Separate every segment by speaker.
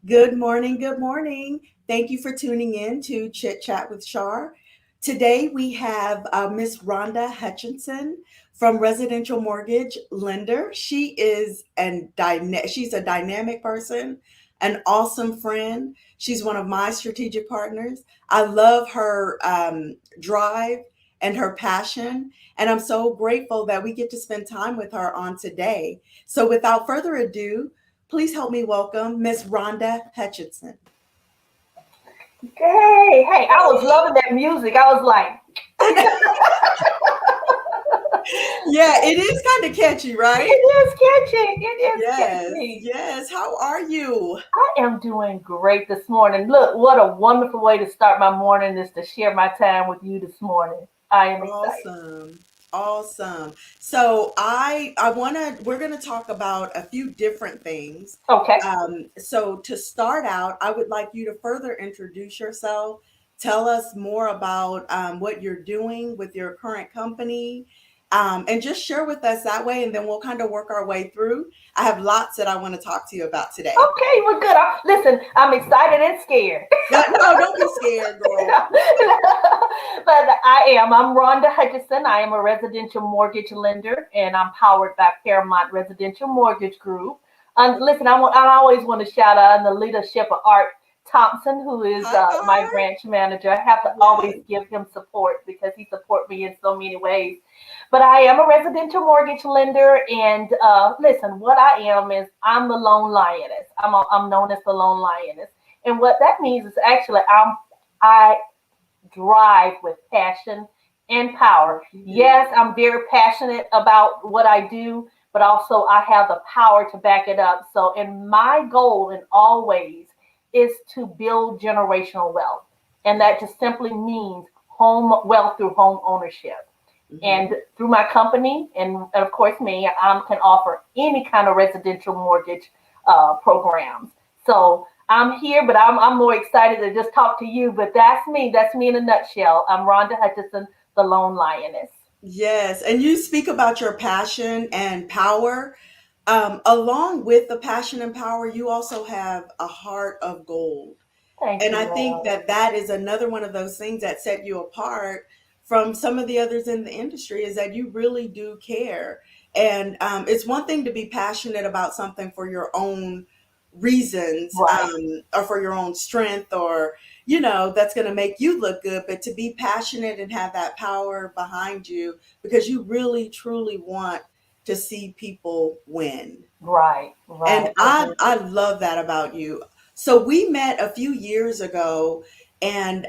Speaker 1: Good morning. Good morning. Thank you for tuning in to Chit Chat with Char. Today we have Miss Rhonda Hutchinson from Residential Mortgage Lender. She's a dynamic person, an awesome friend. She's one of my strategic partners. I love her drive and her passion, and I'm so grateful that we get to spend time with her on today. So, without further ado, please help me welcome Miss Rhonda Hutchinson.
Speaker 2: Hey, I was loving that music. I was like,
Speaker 1: Yeah, it is kind of catchy,
Speaker 2: it
Speaker 1: right?
Speaker 2: is catchy. It is
Speaker 1: Yes,
Speaker 2: catchy.
Speaker 1: yes. How are you?
Speaker 2: I am doing great this morning. Look, what a wonderful way to start my morning is to share my time with you this morning. I am excited.
Speaker 1: Awesome. Awesome. So I wanna we're gonna talk about a few different things.
Speaker 2: Okay.
Speaker 1: So to start out, I would like you to further introduce yourself. Tell us more about what you're doing with your current company, and just share with us that way, and then we'll kind of work our way through. I have lots that I want to talk to you about today.
Speaker 2: Okay, we're good. Listen, I'm excited and scared.
Speaker 1: No, don't be scared, girl.
Speaker 2: But I'm Rhonda Hutchison. I am a residential mortgage lender, and I'm powered by Paramount Residential Mortgage Group. Listen, I always want to shout out the leadership of Art Thompson, who is
Speaker 1: Hi,
Speaker 2: my
Speaker 1: Art.
Speaker 2: branch manager. I have to always
Speaker 1: Yes.
Speaker 2: give him support because he supports me in so many ways. But I am a residential mortgage lender, and listen, what I am is I'm the lone lioness. I'm known as the lone lioness, and what that means is actually I drive with passion and power.
Speaker 1: You do.
Speaker 2: Yes, I'm very passionate about what I do, but also I have the power to back it up. So, and my goal in always is to build generational wealth, and that just simply means home wealth through home ownership.
Speaker 1: Hmm.
Speaker 2: And through my company, and of course me, I can offer any kind of residential mortgage programs. So I'm here, but I'm more excited to just talk to you. But that's me. That's me in a nutshell. I'm Rhonda Hutchison, the lone lioness.
Speaker 1: Yes, and you speak about your passion and power. Along with the passion and power, you also have a heart of gold.
Speaker 2: Thank
Speaker 1: And
Speaker 2: you,
Speaker 1: I think
Speaker 2: love.
Speaker 1: that that is another one of those things that set you apart from some of the others in the industry is that you really do care. And it's one thing to be passionate about something for your own reasons,
Speaker 2: Right.
Speaker 1: or for your own strength, or, that's going to make you look good, but to be passionate and have that power behind you because you really, truly want to see people win.
Speaker 2: Right.
Speaker 1: And
Speaker 2: Right.
Speaker 1: I love that about you. So we met a few years ago, and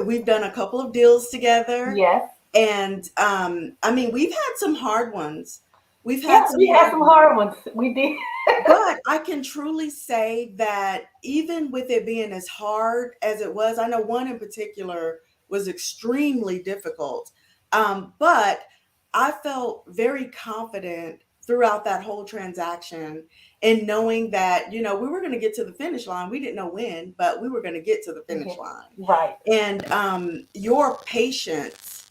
Speaker 1: we've done a couple of deals together.
Speaker 2: Yes.
Speaker 1: And I mean, we've had some hard ones. We've had
Speaker 2: Yeah,
Speaker 1: some
Speaker 2: we had
Speaker 1: hard
Speaker 2: some
Speaker 1: ones.
Speaker 2: hard ones. We did.
Speaker 1: But I can truly say that even with it being as hard as it was, I know one in particular was extremely difficult. But I felt very confident throughout that whole transaction in knowing that, we were going to get to the finish line. We didn't know when, but we were going to get to the finish
Speaker 2: Yes.
Speaker 1: line.
Speaker 2: Right.
Speaker 1: And your patience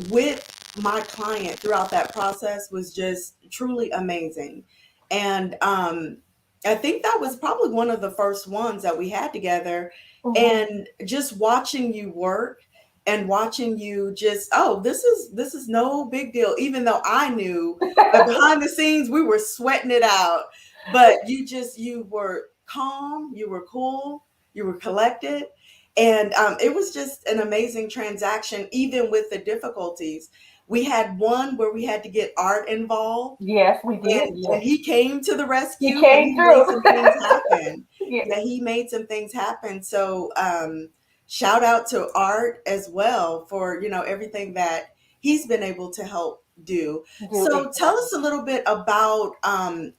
Speaker 1: with my client throughout that process was just truly amazing. And I think that was probably one of the first ones that we had together.
Speaker 2: Hmm.
Speaker 1: And just watching you work and watching you just, oh, this is no big deal, even though I knew that behind the scenes we were sweating it out. But you were calm, you were cool, you were collected, and it was just an amazing transaction, even with the difficulties. We had one where we had to get Art involved,
Speaker 2: Yes, we did.
Speaker 1: and
Speaker 2: Yes.
Speaker 1: he came to the
Speaker 2: He
Speaker 1: rescue and
Speaker 2: came
Speaker 1: he made
Speaker 2: through.
Speaker 1: some things happen.
Speaker 2: Yes.
Speaker 1: Yeah, he made some things happen. So shout out to Art as well for, everything that he's been able to help do.
Speaker 2: Do
Speaker 1: So tell
Speaker 2: exactly.
Speaker 1: us a little bit about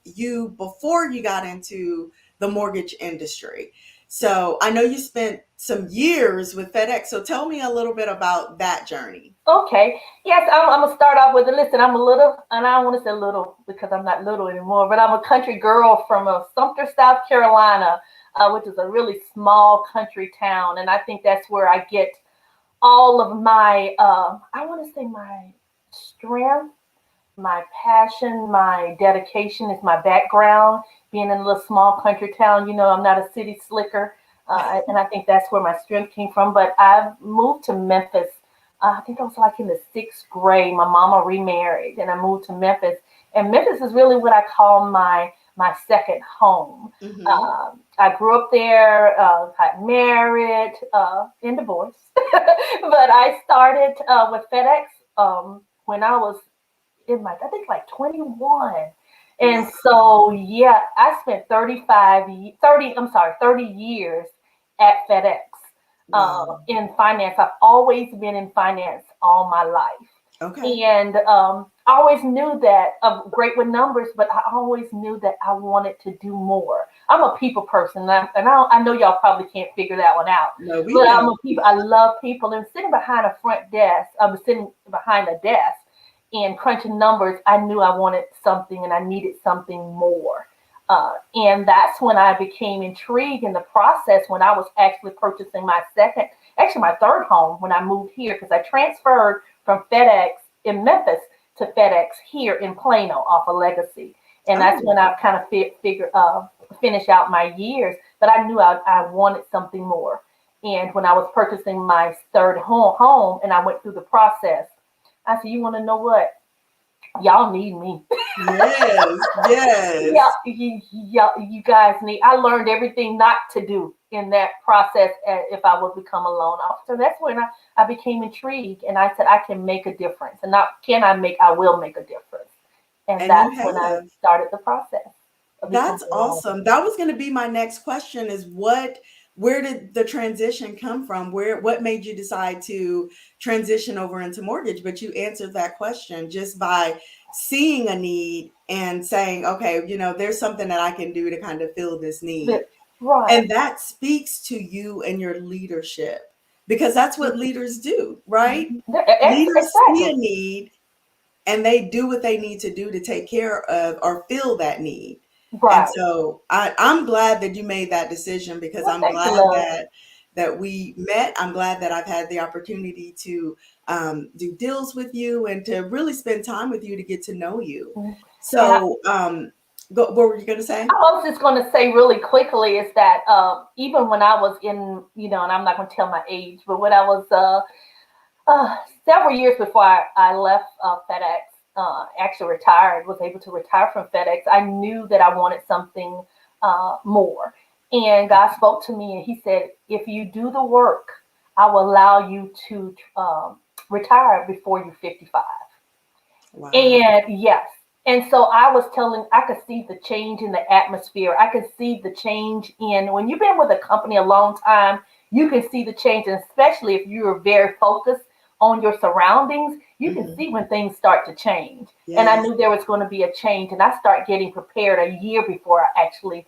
Speaker 1: you before you got into the mortgage industry. So I know you spent some years with FedEx. So tell me a little bit about that journey.
Speaker 2: Okay. Yes, I'm gonna start off with a listen. I'm a little, and I don't want to say little because I'm not little anymore, but I'm a country girl from Sumter, South Carolina, which is a really small country town, and I think that's where I get all of my, I want to say my strength, my passion, my dedication is my background. Being in a little small country town, I'm not a city slicker, and I think that's where my strength came from. But I've moved to Memphis. I think I was like in the sixth grade. My mama remarried, and I moved to Memphis. And Memphis is really what I call my second home.
Speaker 1: Mm-hmm.
Speaker 2: I grew up there, got married, and divorced. But I started with FedEx when I was in my, I think like 21. And
Speaker 1: Wow.
Speaker 2: so, yeah, I spent 30 years at FedEx
Speaker 1: Wow.
Speaker 2: in finance. I've always been in finance all my life.
Speaker 1: Okay.
Speaker 2: And I always knew that I'm great with numbers, but I always knew that I wanted to do more. I'm a people person, and I know y'all probably can't figure that one out.
Speaker 1: No, we
Speaker 2: But I'm
Speaker 1: know.
Speaker 2: a people. I love people, and sitting behind a front desk, I was sitting behind a desk and crunching numbers. I knew I wanted something, and I needed something more. And that's when I became intrigued in the process when I was actually purchasing actually my third home when I moved here because I transferred from FedEx in Memphis to FedEx here in Plano off of Legacy. And that's
Speaker 1: Oh,
Speaker 2: when I kind of finish out my years. But I knew I wanted something more. And when I was purchasing my third home and I went through the process, I said, you want to know what? Y'all need me.
Speaker 1: yes,
Speaker 2: Yeah,
Speaker 1: yes.
Speaker 2: you guys need. I learned everything not to do in that process if I would become a loan officer. That's when I became intrigued and I said, I can make a difference. And not can I make, I will make a difference. And
Speaker 1: And you
Speaker 2: that's when I
Speaker 1: have.
Speaker 2: started the process of becoming
Speaker 1: That's
Speaker 2: a loan
Speaker 1: awesome. That was going to be my next question is where did the transition come from? What made you decide to transition over into mortgage? But you answered that question just by seeing a need and saying, okay, there's something that I can do to kind of fill this need.
Speaker 2: officer. Right.
Speaker 1: And that speaks to you and your leadership because that's what leaders do, right? Leaders see
Speaker 2: Exactly.
Speaker 1: a need and they do what they need to do to take care of or fill that need. And
Speaker 2: Right.
Speaker 1: so I'm glad that you made that decision because
Speaker 2: Well,
Speaker 1: I'm
Speaker 2: thank you,
Speaker 1: glad
Speaker 2: love.
Speaker 1: that we met. I'm glad that I've had the opportunity to do deals with you and to really spend time with you to get to know you.
Speaker 2: And
Speaker 1: So, what were you going to say?
Speaker 2: I was just going to say really quickly is that even when I was in, and I'm not going to tell my age, but when I was several years before I left FedEx, actually retired, was able to retire from FedEx, I knew that I wanted something more. And God spoke to me and He said, if you do the work, I will allow you to retire before you're 55.
Speaker 1: Wow.
Speaker 2: And yes. And so I could see the change in the atmosphere. I could see the change in when you've been with a company a long time, you can see the change. And especially if you're very focused on your surroundings, you can
Speaker 1: Hmm.
Speaker 2: see when things start to change. And I
Speaker 1: Yes.
Speaker 2: knew there was going to be a change. And I started getting prepared a year before I actually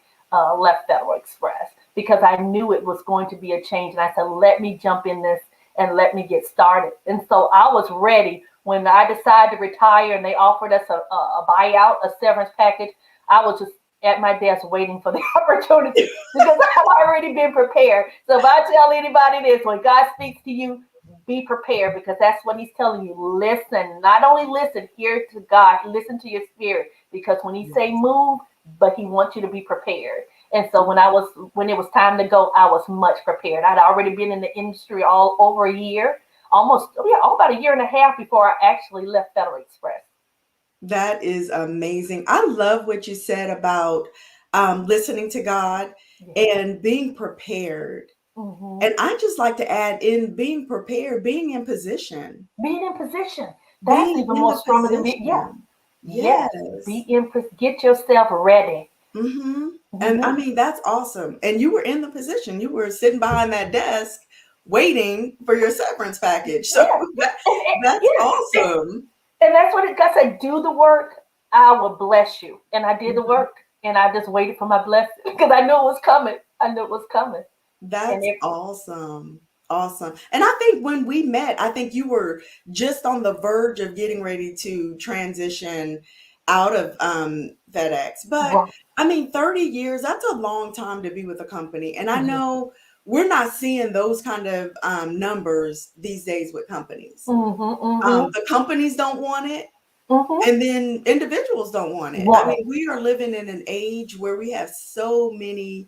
Speaker 2: left Federal Express because I knew it was going to be a change. And I said, let me jump in this and let me get started. And so I was ready when I decided to retire and they offered us a buyout, a severance package. I was just at my desk waiting for the opportunity because I've already been prepared. So if I tell anybody this, when God speaks to you, be prepared because that's what He's telling you. Listen, not only listen, hear to God, listen to your spirit because when He say move, but He wants you to be prepared. And so when it was time to go, I was much prepared. I'd already been in the industry all over a year, almost about a year and a half before I actually left Federal Express.
Speaker 1: That is amazing. I love what you said about listening to God
Speaker 2: Yeah.
Speaker 1: and being prepared.
Speaker 2: Hmm.
Speaker 1: And I just like to add in being prepared, being in position,
Speaker 2: Being in position, that's
Speaker 1: being
Speaker 2: even
Speaker 1: in
Speaker 2: more
Speaker 1: the
Speaker 2: stronger than me. Yeah.
Speaker 1: position.
Speaker 2: Yes. Be
Speaker 1: Yes.
Speaker 2: in. Get yourself ready.
Speaker 1: Hmm. And I
Speaker 2: Hmm.
Speaker 1: mean, that's awesome. And you were in the position, you were sitting behind that desk waiting for your severance package. So
Speaker 2: Yeah.
Speaker 1: that, that's
Speaker 2: Yeah.
Speaker 1: awesome.
Speaker 2: And that's what it God said. Do the work. I will bless you. And I did the
Speaker 1: Mhm.
Speaker 2: work, and I just waited for my blessing because I knew it was coming. I knew it was coming. And
Speaker 1: That's
Speaker 2: it.
Speaker 1: awesome. Awesome. And I think when we met, I think you were just on the verge of getting ready to transition out of FedEx. But
Speaker 2: Right.
Speaker 1: I mean, 30 years, that's a long time to be with a company. And I
Speaker 2: Yeah.
Speaker 1: know we're not seeing those kind of numbers these days with companies.
Speaker 2: Hmm. Hmm.
Speaker 1: The companies don't want it,
Speaker 2: Mm-hmm.
Speaker 1: And then individuals don't want it. I
Speaker 2: Want
Speaker 1: mean,
Speaker 2: it.
Speaker 1: we are living in an age where we have so many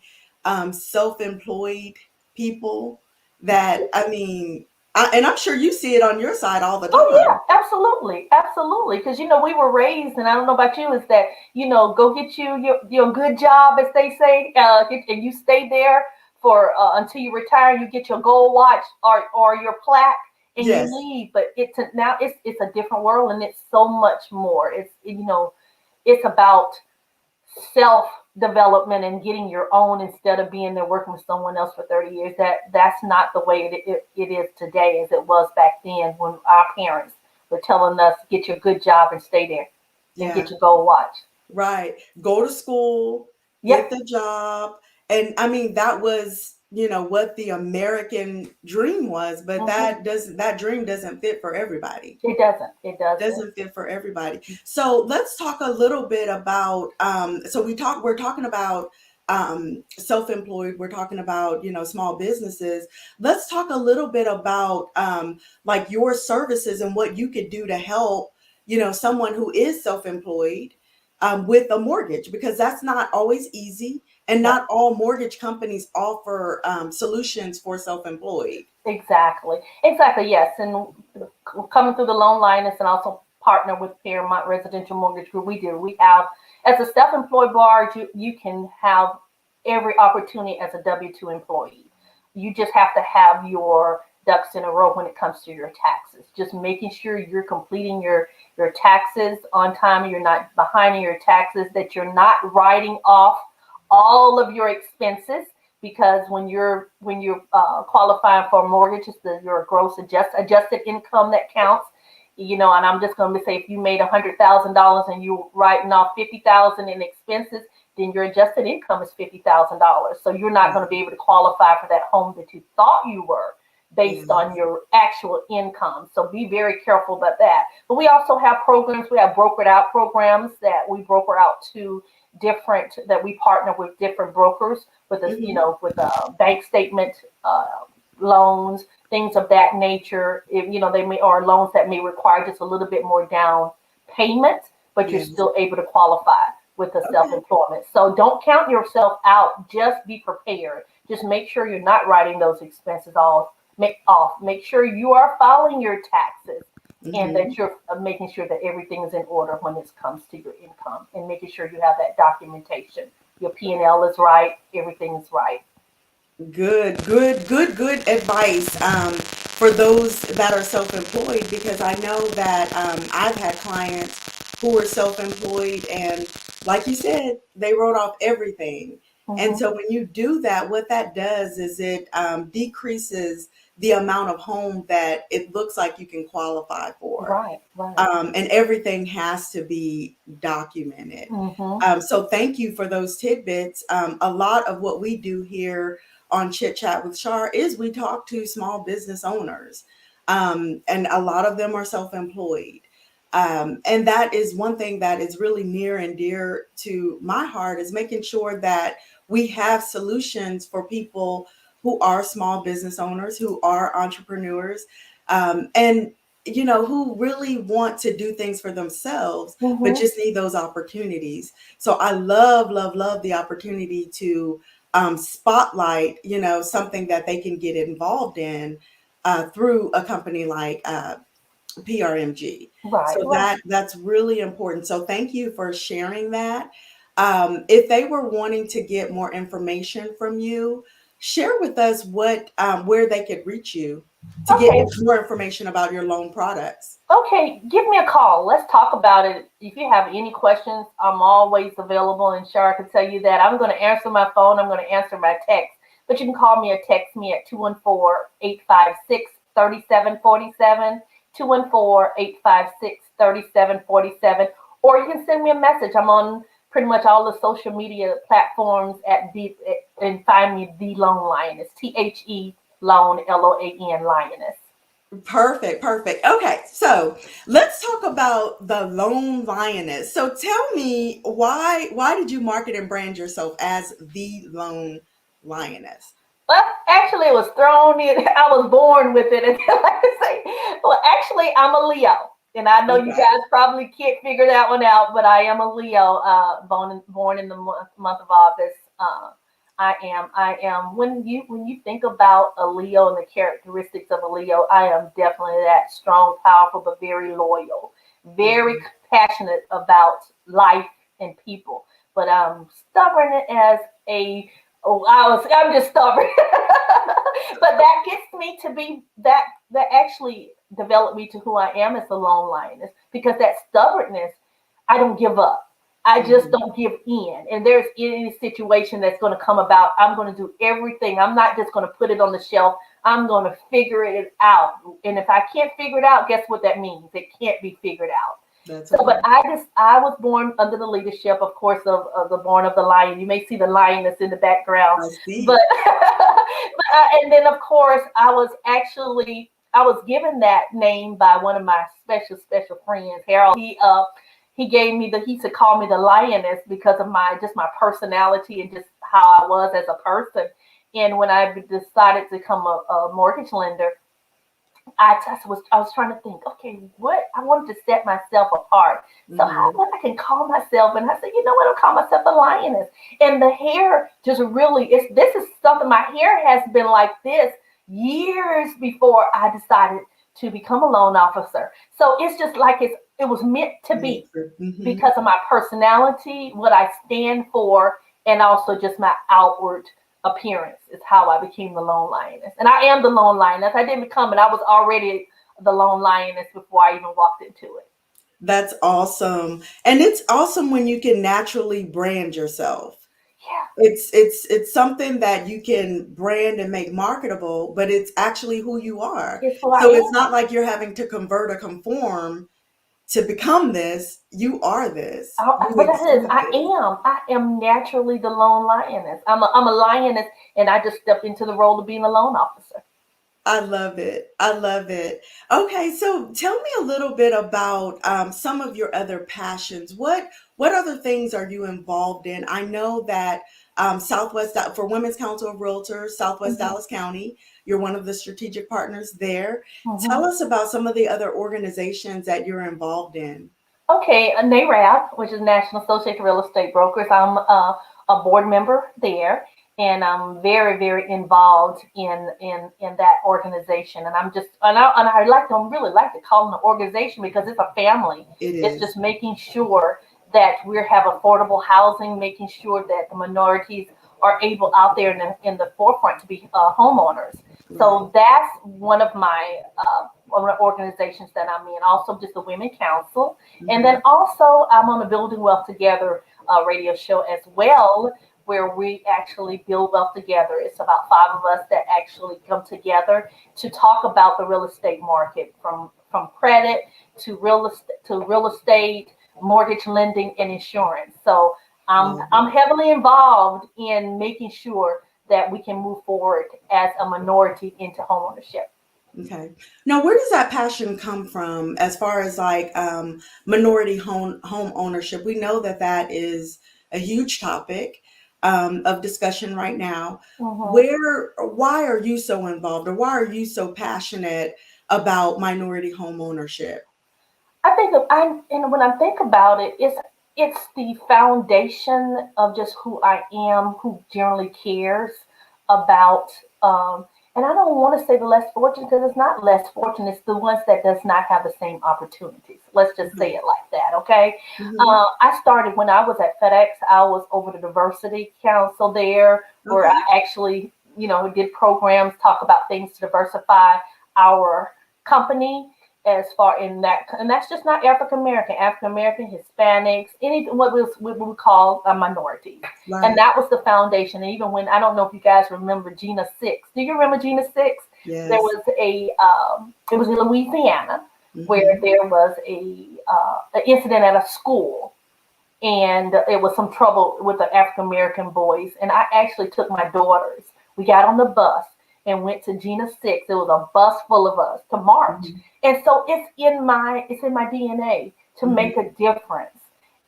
Speaker 1: self-employed people that, I mean, and I'm sure you see it on your side all the
Speaker 2: Oh
Speaker 1: time.
Speaker 2: yeah, absolutely, absolutely. Because we were raised, and I don't know about you, is that go get your good job, as they say, and you stay there for until you retire. You get your gold watch or your plaque, and you
Speaker 1: Yes.
Speaker 2: leave. But now it's a different world, and it's so much more. It's about self development and getting your own instead of being there working with someone else for 30 years. That's not the way it is today as it was back then when our parents were telling us get your good job and stay there and get
Speaker 1: Yeah.
Speaker 2: your gold watch.
Speaker 1: Right. Go to school, get
Speaker 2: Yep.
Speaker 1: the job. And I mean, that was, what the American dream was, but
Speaker 2: Hmm.
Speaker 1: that dream doesn't fit for everybody.
Speaker 2: It doesn't. It doesn't.
Speaker 1: Doesn't fit for everybody. So let's talk a little bit about so we're talking about self-employed, we're talking about, small businesses. Let's talk a little bit about like your services and what you could do to help, someone who is self-employed with a mortgage, because that's not always easy, and
Speaker 2: Yep.
Speaker 1: not all mortgage companies offer solutions for self-employed.
Speaker 2: Exactly. Exactly. Yes. And coming through the loan lioness and also partner with Paramount Residential Mortgage Group, we have as a self-employed bar, you can have every opportunity as a W-2 employee. You just have to have your ducks in a row when it comes to your taxes. Just making sure you're completing your taxes on time, you're not behind in your taxes, that you're not writing off all of your expenses, because when you're qualifying for a mortgage, it's your gross adjusted income that counts. And I'm just going to say, if you made $100,000 and you're writing off 50,000 in expenses, then your adjusted income is $50,000. So you're not going to be able to qualify for that home that you thought you were based on
Speaker 1: Yes.
Speaker 2: your actual income. So be very careful about that. But we also have programs. We have brokered out programs that we broker out to different that we partner with different brokers with a
Speaker 1: Hmm.
Speaker 2: with a bank statement loans, things of that nature. If they may or loans that may require just a little bit more down payment, but you're
Speaker 1: Yes.
Speaker 2: still able to qualify with the
Speaker 1: Okay.
Speaker 2: self-employment. So don't count yourself out. Just be prepared. Just make sure you're not writing those expenses off. Make sure you are filing your taxes, and
Speaker 1: Hmm.
Speaker 2: that you're making sure that everything is in order when it comes to your income, and making sure you have that documentation. Your P&L is right. Everything is right.
Speaker 1: Good, good, good, good advice for those that are self-employed, because I know that I've had clients who were self-employed, and like you said, they wrote off everything. And
Speaker 2: Hmm.
Speaker 1: so when you do that, what that does is it decreases the amount of home that it looks like you can qualify for.
Speaker 2: Right, right.
Speaker 1: And everything has to be documented.
Speaker 2: Hmm.
Speaker 1: So thank you for those tidbits. A lot of what we do here on Chit Chat with Char is we talk to small business owners, and a lot of them are self-employed. And that is one thing that is really near and dear to my heart, is making sure that we have solutions for people who are small business owners, who are entrepreneurs, and who really want to do things for themselves, but
Speaker 2: Hmm.
Speaker 1: just need those opportunities. So I love, love, love the opportunity to spotlight, something that they can get involved in through a company like PRMG.
Speaker 2: Right,
Speaker 1: So
Speaker 2: right.
Speaker 1: that's really important. So thank you for sharing that. If they were wanting to get more information from you, share with us what where they could reach you to get
Speaker 2: Okay,
Speaker 1: more information about your loan products.
Speaker 2: okay. Give me a call. Let's talk about it. If you have any questions, I'm always available, and Shara can tell you that. I'm going to answer my phone. I'm going to answer my text. But you can call me or text me at 214-856-3747, 214-856-3747, or you can send me a message. I'm on pretty much all the social media platforms and find me the Loan Lioness, Loan Lioness.
Speaker 1: Perfect, perfect. Okay, so let's talk about the lone lioness. So tell me, why did you market and brand yourself as the lone lioness?
Speaker 2: Well, actually, it was thrown in. I was born with it. And like I say, well, actually, I'm a Leo. And I know you
Speaker 1: Okay.
Speaker 2: guys probably can't figure that one out, but I am a Leo, born in the month of August. I am. When you think about a Leo and the characteristics of a Leo, I am definitely that strong, powerful, but very loyal, very
Speaker 1: Mhm.
Speaker 2: passionate about life and people. But I'm stubborn as a. Oh, I'm just stubborn. But that gets me to be that actually developed me to who I am as a lone lioness, because that stubbornness, I don't give up. I just
Speaker 1: Mhm.
Speaker 2: don't give in. And there's any situation that's going to come about, I'm going to do everything. I'm not just going to put it on the shelf. I'm going to figure it out. And if I can't figure it out, guess what that means? It can't be figured out.
Speaker 1: That's
Speaker 2: So, but
Speaker 1: right.
Speaker 2: I was born under the leadership, of course, of the born of the lion. You may see the lioness in the background,
Speaker 1: I
Speaker 2: but,
Speaker 1: see.
Speaker 2: and then of course I was given that name by one of my special friends, Harold. He gave me he used to call me the lioness because of my personality and just how I was as a person. And when I decided to become a mortgage lender, I was trying to think, okay, what I wanted to set myself apart. So how
Speaker 1: Mhm.
Speaker 2: what I can call myself, and I said, you know what, I'll call myself a lioness. And the hair just really is this is something my hair has been like this years before I decided to become a loan officer. So it's just like it was meant to be
Speaker 1: Nature. Mhm.
Speaker 2: because of my personality, what I stand for, and also just my outward appearance is how I became the lone lioness. And I am the lone lioness. I didn't become it. I was already the lone lioness before I even walked into it.
Speaker 1: That's awesome. And it's awesome when you can naturally brand yourself.
Speaker 2: Yeah,
Speaker 1: It's something that you can brand and make marketable, but it's actually who you are.
Speaker 2: it's who I
Speaker 1: So it's
Speaker 2: am.
Speaker 1: not like you're having to convert or conform to become this. You are this. You
Speaker 2: But that is,
Speaker 1: exude this.
Speaker 2: I am naturally the lone lioness. I'm a lioness, and I just stepped into the role of being a loan officer.
Speaker 1: I love it. I love it. Okay, so tell me a little bit about some of your other passions. What other things are you involved in? I know that for Women's Council of Realtors, Southwest
Speaker 2: Hmm.
Speaker 1: Dallas County, you're one of the strategic partners there. Tell
Speaker 2: Hmm.
Speaker 1: us about some of the other organizations that you're involved in.
Speaker 2: Okay, a NARAB, which is National Association of Real Estate Brokers. I'm a board member there, and I'm very, very involved in that organization. And I like to really like to call it an organization because it's a family.
Speaker 1: It
Speaker 2: It's
Speaker 1: is.
Speaker 2: just making sure that we have affordable housing, making sure that the minorities are able out there in the forefront to be homeowners.
Speaker 1: Right.
Speaker 2: So that's one of the organizations that I'm in. Also, just the Women Council, and
Speaker 1: Hmm.
Speaker 2: then also I'm on the Building Wealth Together radio show as well, where we actually build wealth together. It's about five of us that actually come together to talk about the real estate market, from credit to real estate, mortgage lending, and insurance. So
Speaker 1: Love
Speaker 2: I'm
Speaker 1: it.
Speaker 2: heavily involved in making sure that we can move forward as a minority into homeownership.
Speaker 1: Okay. Now, where does that passion come from as far as like minority home ownership? We know that that is a huge topic of discussion right now.
Speaker 2: Hmm.
Speaker 1: Why are you so involved, or why are you so passionate about minority home ownership?
Speaker 2: I think and when I think about it, it's the foundation of just who I am, who generally cares about. Um, and I don't want to say the less fortunate because it's not less fortunate. It's the ones that does not have the same opportunities. Let's just say
Speaker 1: Okay.
Speaker 2: it like that, okay?
Speaker 1: Hmm.
Speaker 2: I started when I was at FedEx. I was over the diversity council there, where
Speaker 1: Okay.
Speaker 2: I actually, did programs talk about things to diversify our company as far in that, and that's just not African American, Hispanics, any what we call a minority, and
Speaker 1: Right.
Speaker 2: that was the foundation. And even when I don't know if you guys remember Gina Six, do you remember Gina Six? There
Speaker 1: Yes.
Speaker 2: was it was in Louisiana where
Speaker 1: Hmm.
Speaker 2: there was an incident at a school, and it was some trouble with the African American boys. And I actually took my daughters. We got on the bus and went to Gina Six. It was a bus full of us to march.
Speaker 1: Hmm.
Speaker 2: And so it's in my DNA to make
Speaker 1: Hmm.
Speaker 2: a difference.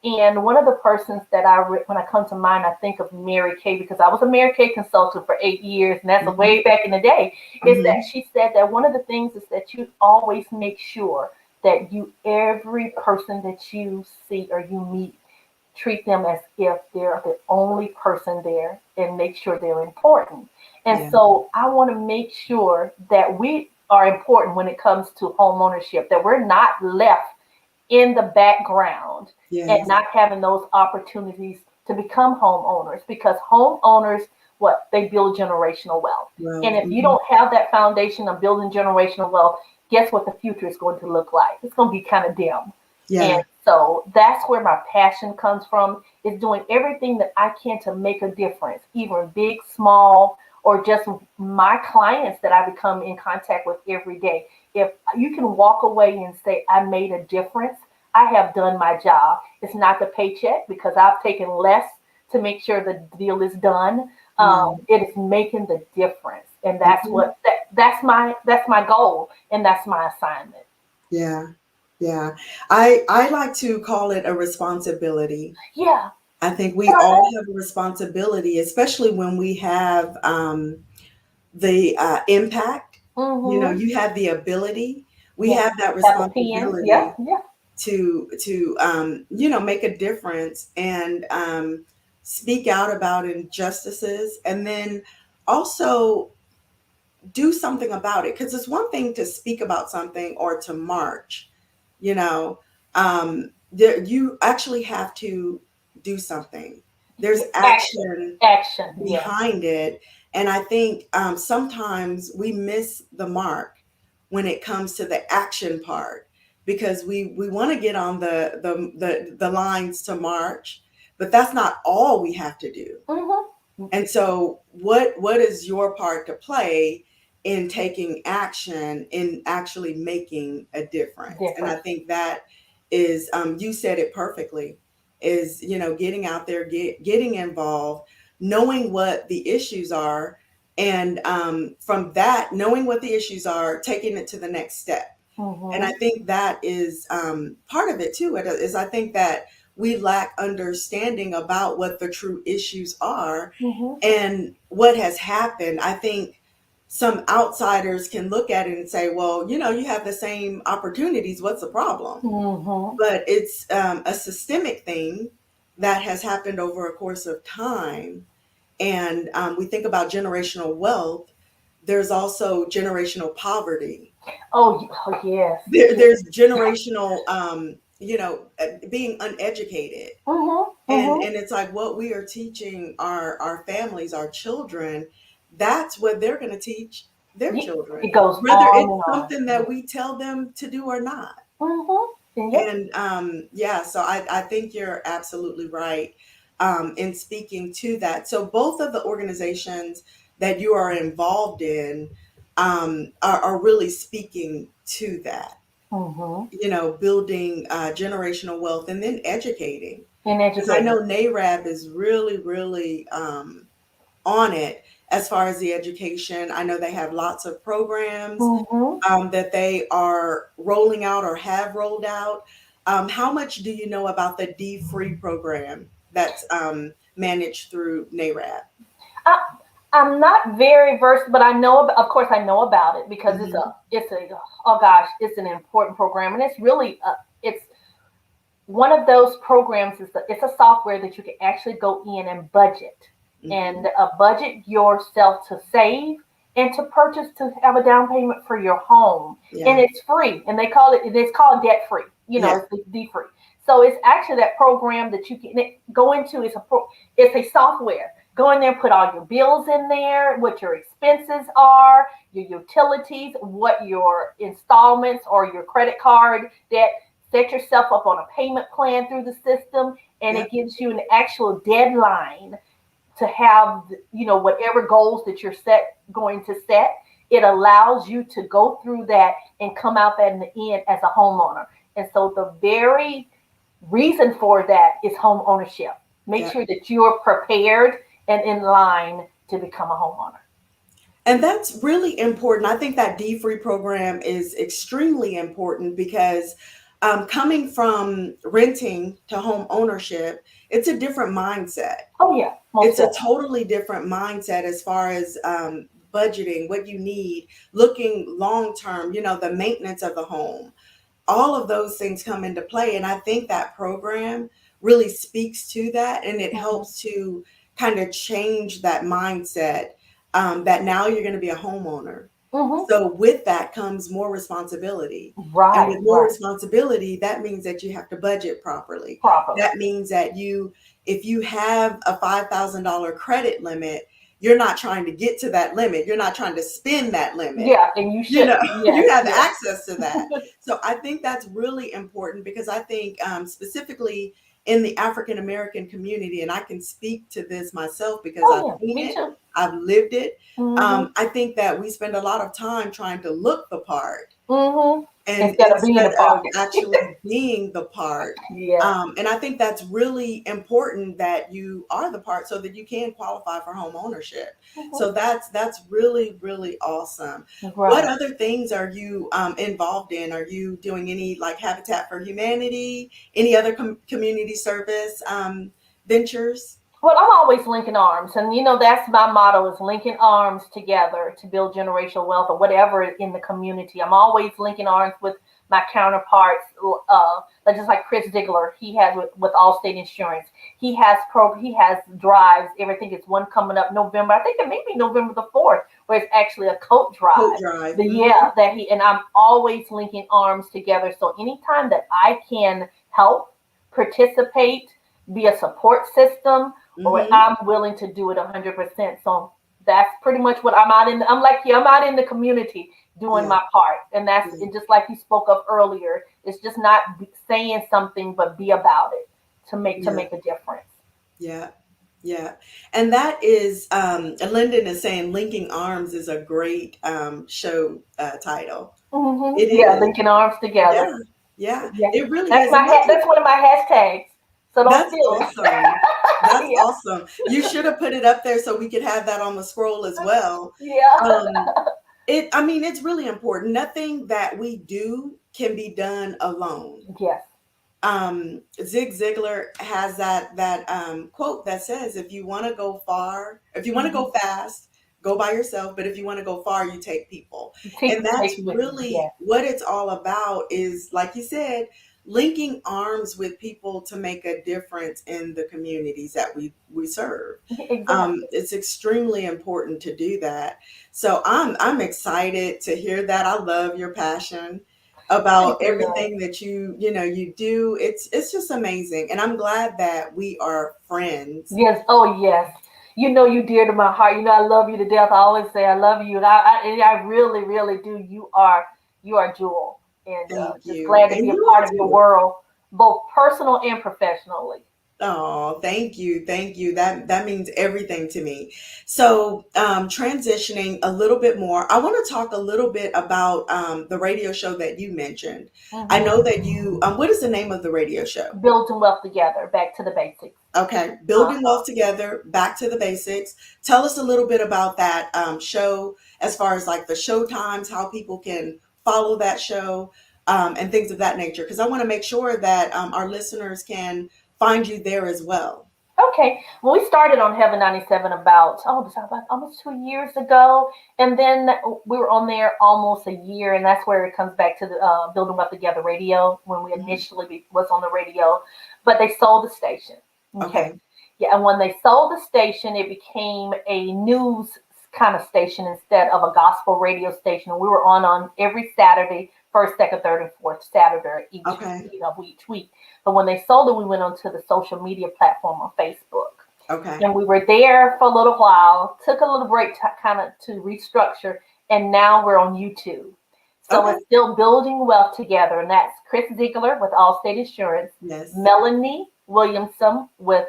Speaker 2: And one of the persons that when I come to mind, I think of Mary Kay, because I was a Mary Kay consultant for 8 years, and that's
Speaker 1: Hmm.
Speaker 2: way back in the day. Is that
Speaker 1: Hmm.
Speaker 2: she said that one of the things is that you always make sure that you, every person that you see or you meet, treat them as if they're the only person there and make sure they're important. And
Speaker 1: Yeah.
Speaker 2: so I want to make sure that we are important when it comes to home ownership, that we're not left in the background and
Speaker 1: Yes.
Speaker 2: not having those opportunities to become homeowners, because homeowners, what they build generational wealth.
Speaker 1: Well,
Speaker 2: And if you don't have that foundation of building generational wealth, guess what the future is going to look like? It's going to be kind of dim. And
Speaker 1: yeah.
Speaker 2: so that's where my passion comes from, is doing everything that I can to make a difference, even big, small, or just my clients that I become in contact with every day. If you can walk away and say, I made a difference, I have done my job. It's not the paycheck because I've taken less to make sure the deal is done.
Speaker 1: Right.
Speaker 2: It is making the difference. And that's
Speaker 1: Mhm.
Speaker 2: what that's my goal and that's my assignment.
Speaker 1: Yeah. Yeah. I like to call it a responsibility.
Speaker 2: Yeah.
Speaker 1: I think we all have a responsibility, especially when we have the impact. You know,
Speaker 2: Mm-hmm.
Speaker 1: you have the ability. We
Speaker 2: Yeah.
Speaker 1: have that
Speaker 2: Have a pen. Yeah.
Speaker 1: responsibility
Speaker 2: Yeah.
Speaker 1: to make a difference and speak out about injustices, and then also do something about it. Because it's one thing to speak about something or to march, you know, you actually have to do something. There's
Speaker 2: Yeah. Action.
Speaker 1: action
Speaker 2: Action. Yeah.
Speaker 1: behind it. And I think sometimes we miss the mark when it comes to the action part, because we want to get on the lines to march, but that's not all we have to do.
Speaker 2: Mm-hmm.
Speaker 1: And so what is your part to play in taking action, in actually making a difference? And I
Speaker 2: Difference.
Speaker 1: think that is, you said it perfectly, is, getting out there, getting involved, knowing what the issues are, and from that, knowing what the issues are, taking it to the next step. And I
Speaker 2: Mm-hmm.
Speaker 1: think that is part of it too. Is I think that we lack understanding about what the true issues are
Speaker 2: Mm-hmm.
Speaker 1: and what has happened. I think some outsiders can look at it and say, well, you have the same opportunities. What's the problem?
Speaker 2: Mm-hmm.
Speaker 1: But it's a systemic thing that has happened over a course of time. And we think about generational wealth. There's also generational poverty.
Speaker 2: Oh yes.
Speaker 1: There's generational, being uneducated.
Speaker 2: Mm-hmm.
Speaker 1: And
Speaker 2: Mm-hmm.
Speaker 1: it's like what we are teaching our families, our children, that's what they're going to teach their
Speaker 2: Yeah.
Speaker 1: children,
Speaker 2: It goes
Speaker 1: whether
Speaker 2: on
Speaker 1: it's
Speaker 2: and on.
Speaker 1: something that we tell them to do or not.
Speaker 2: Mm-hmm. Yep.
Speaker 1: And yeah, so I think you're absolutely right in speaking to that. So both of the organizations that you are involved in are really speaking to that,
Speaker 2: Mm-hmm.
Speaker 1: building generational wealth and then educating.
Speaker 2: And
Speaker 1: Because I
Speaker 2: educating.
Speaker 1: know NARAB is really, really on it as far as the education. I know they have lots of programs
Speaker 2: Mm-hmm.
Speaker 1: that they are rolling out or have rolled out. How much do you know about the D Free program that's managed through NARAB?
Speaker 2: I, I'm not very versed, but I know. Of course, I know about it because
Speaker 1: Hmm.
Speaker 2: it's a. Oh gosh, it's an important program, and it's really it's one of those programs. It's a software that you can actually go in and budget,
Speaker 1: Hmm.
Speaker 2: and budget yourself to save and to purchase to have a down payment for your home, and
Speaker 1: Yeah.
Speaker 2: it's free. And they call it. It's called debt free.
Speaker 1: Yeah.
Speaker 2: It's D free. So it's actually that program that you can go into. It's a software. Go in there, put all your bills in there, what your expenses are, your utilities, what your installments or your credit card debt. Set yourself up on a payment plan through the system, and
Speaker 1: Yeah.
Speaker 2: it gives you an actual deadline to have, whatever goals that you're going to set. It allows you to go through that and come out at the end as a homeowner. And so the very reason for that is home ownership. Make
Speaker 1: Yeah.
Speaker 2: sure that you're prepared and in line to become a homeowner.
Speaker 1: And that's really important. I think that D Free program is extremely important because coming from renting to home ownership, it's a different mindset.
Speaker 2: Oh yeah, most
Speaker 1: It's a
Speaker 2: definitely.
Speaker 1: totally different mindset as far as budgeting, what you need, looking long term, the maintenance of the home. all of those things come into play. And I think that program really speaks to that, and it
Speaker 2: Mhm.
Speaker 1: helps to kind of change that mindset, that now you're going to be a homeowner.
Speaker 2: Mhm.
Speaker 1: So with that comes more responsibility. And
Speaker 2: Right,
Speaker 1: with more
Speaker 2: right.
Speaker 1: responsibility, that means that you have to budget properly.
Speaker 2: Properly.
Speaker 1: That means that if you have a $5,000 credit limit, you're not trying to get to that limit. You're not trying to spend that limit.
Speaker 2: Yeah, and you
Speaker 1: You know,
Speaker 2: shouldn't.
Speaker 1: you
Speaker 2: Yes,
Speaker 1: have
Speaker 2: yes.
Speaker 1: access to that. So I think that's really important, because I think, specifically in the African American community, and I can speak to this myself because
Speaker 2: Oh
Speaker 1: I've
Speaker 2: yeah,
Speaker 1: seen
Speaker 2: me
Speaker 1: it,
Speaker 2: too.
Speaker 1: I've lived it.
Speaker 2: Mhm.
Speaker 1: I think that we spend a lot of time trying to look the part,
Speaker 2: Mhm.
Speaker 1: and
Speaker 2: Instead of being
Speaker 1: instead
Speaker 2: a part.
Speaker 1: of actually being the part.
Speaker 2: Yes.
Speaker 1: And I think that's really important, that you are the part so that you can qualify for home ownership.
Speaker 2: Mhm.
Speaker 1: So that's really, really awesome. What
Speaker 2: Right.
Speaker 1: other things are you involved in? Are you doing any, like, Habitat for Humanity, any other community service ventures?
Speaker 2: Well, I'm always linking arms, and that's my motto: is linking arms together to build generational wealth or whatever in the community. I'm always linking arms with my counterparts, just like Chris Ziegler. He has with Allstate Insurance. He has drives. Everything is one coming up November. I think it may be November the 4th, where it's actually a coat
Speaker 1: Coat
Speaker 2: drive.
Speaker 1: drive.
Speaker 2: The
Speaker 1: Hmm.
Speaker 2: yeah that he and I'm always linking arms together. So anytime that I can help, participate, be a support system, or
Speaker 1: Hmm.
Speaker 2: I'm willing to do it 100%. So that's pretty much what I'm out in. I'm like, yeah, I'm out in the community doing
Speaker 1: Yeah.
Speaker 2: my part, and that's
Speaker 1: Yeah.
Speaker 2: it. Just like you spoke of earlier, it's just not saying something, but be about it to
Speaker 1: Yeah.
Speaker 2: make a difference.
Speaker 1: Yeah. Yeah. And that is, Lyndon is saying linking arms is a great show title. It
Speaker 2: Yeah,
Speaker 1: is.
Speaker 2: linking arms together.
Speaker 1: Yeah. Yeah.
Speaker 2: Yeah,
Speaker 1: It really
Speaker 2: that's
Speaker 1: is. And that's
Speaker 2: that's one of my hashtags. So don't
Speaker 1: that's
Speaker 2: steal it.
Speaker 1: awesome. That's
Speaker 2: Yeah,
Speaker 1: awesome. You should have put it up there so we could have that on the scroll as well.
Speaker 2: yeah.
Speaker 1: Um, I mean, it's really important. Nothing that we do can be done alone.
Speaker 2: Yes.
Speaker 1: Zig Ziglar has that quote that says, if you want to go far, if you want to
Speaker 2: Hmm.
Speaker 1: go fast, go by yourself, but if you want to go far, you take people. And
Speaker 2: Take
Speaker 1: that's
Speaker 2: with you.
Speaker 1: really
Speaker 2: Yes.
Speaker 1: what it's all about, is, like you said, linking arms with people to make a difference in the communities that we serve.
Speaker 2: Exactly.
Speaker 1: It's extremely important to do that. So I'm excited to hear that. I love your passion about
Speaker 2: Thank you, love.
Speaker 1: everything that you do. It's just amazing, and I'm glad that we are friends.
Speaker 2: Yes. Oh, yes. You dear to my heart. I love you to death. I always say I love you. And I really, really do. You are Jewel, and
Speaker 1: Thank
Speaker 2: just
Speaker 1: you,
Speaker 2: glad to
Speaker 1: and
Speaker 2: be a
Speaker 1: you
Speaker 2: part
Speaker 1: are
Speaker 2: of your
Speaker 1: too.
Speaker 2: world, both personal and professionally.
Speaker 1: Oh, thank you, thank you. That means everything to me. So, transitioning a little bit more, I want to talk a little bit about the radio show that you mentioned. I know
Speaker 2: Hmm.
Speaker 1: that you. What is the name of the radio show?
Speaker 2: Building wealth together. Back to the basics.
Speaker 1: Okay,
Speaker 2: Uh
Speaker 1: building
Speaker 2: huh.
Speaker 1: wealth together, back to the basics. Tell us a little bit about that show, as far as like the show times, how people can follow that show, and things of that nature. Because I want to make sure that our listeners can find you there as well.
Speaker 2: Okay. Well, we started on Heaven 97 about almost 2 years ago, and then we were on there almost a year, and that's where it comes back to the Building Up Together radio when we
Speaker 1: Mhm.
Speaker 2: initially was on the radio, but they sold the station. Okay.
Speaker 1: Okay,
Speaker 2: Yeah, and when they sold the station, it became a news kind of station instead of a gospel radio station. And we were on every Saturday, first, second, third, and fourth Saturday
Speaker 1: okay,
Speaker 2: of each week. But when they sold it, we went onto the social media platform on Facebook.
Speaker 1: okay,
Speaker 2: And we were there for a little while, took a little break to kind of to restructure, and now we're on YouTube. So
Speaker 1: okay.
Speaker 2: it's still building wealth together, and that's Chris Ziegler with Allstate Insurance,
Speaker 1: Yes,
Speaker 2: Melanie Williamson with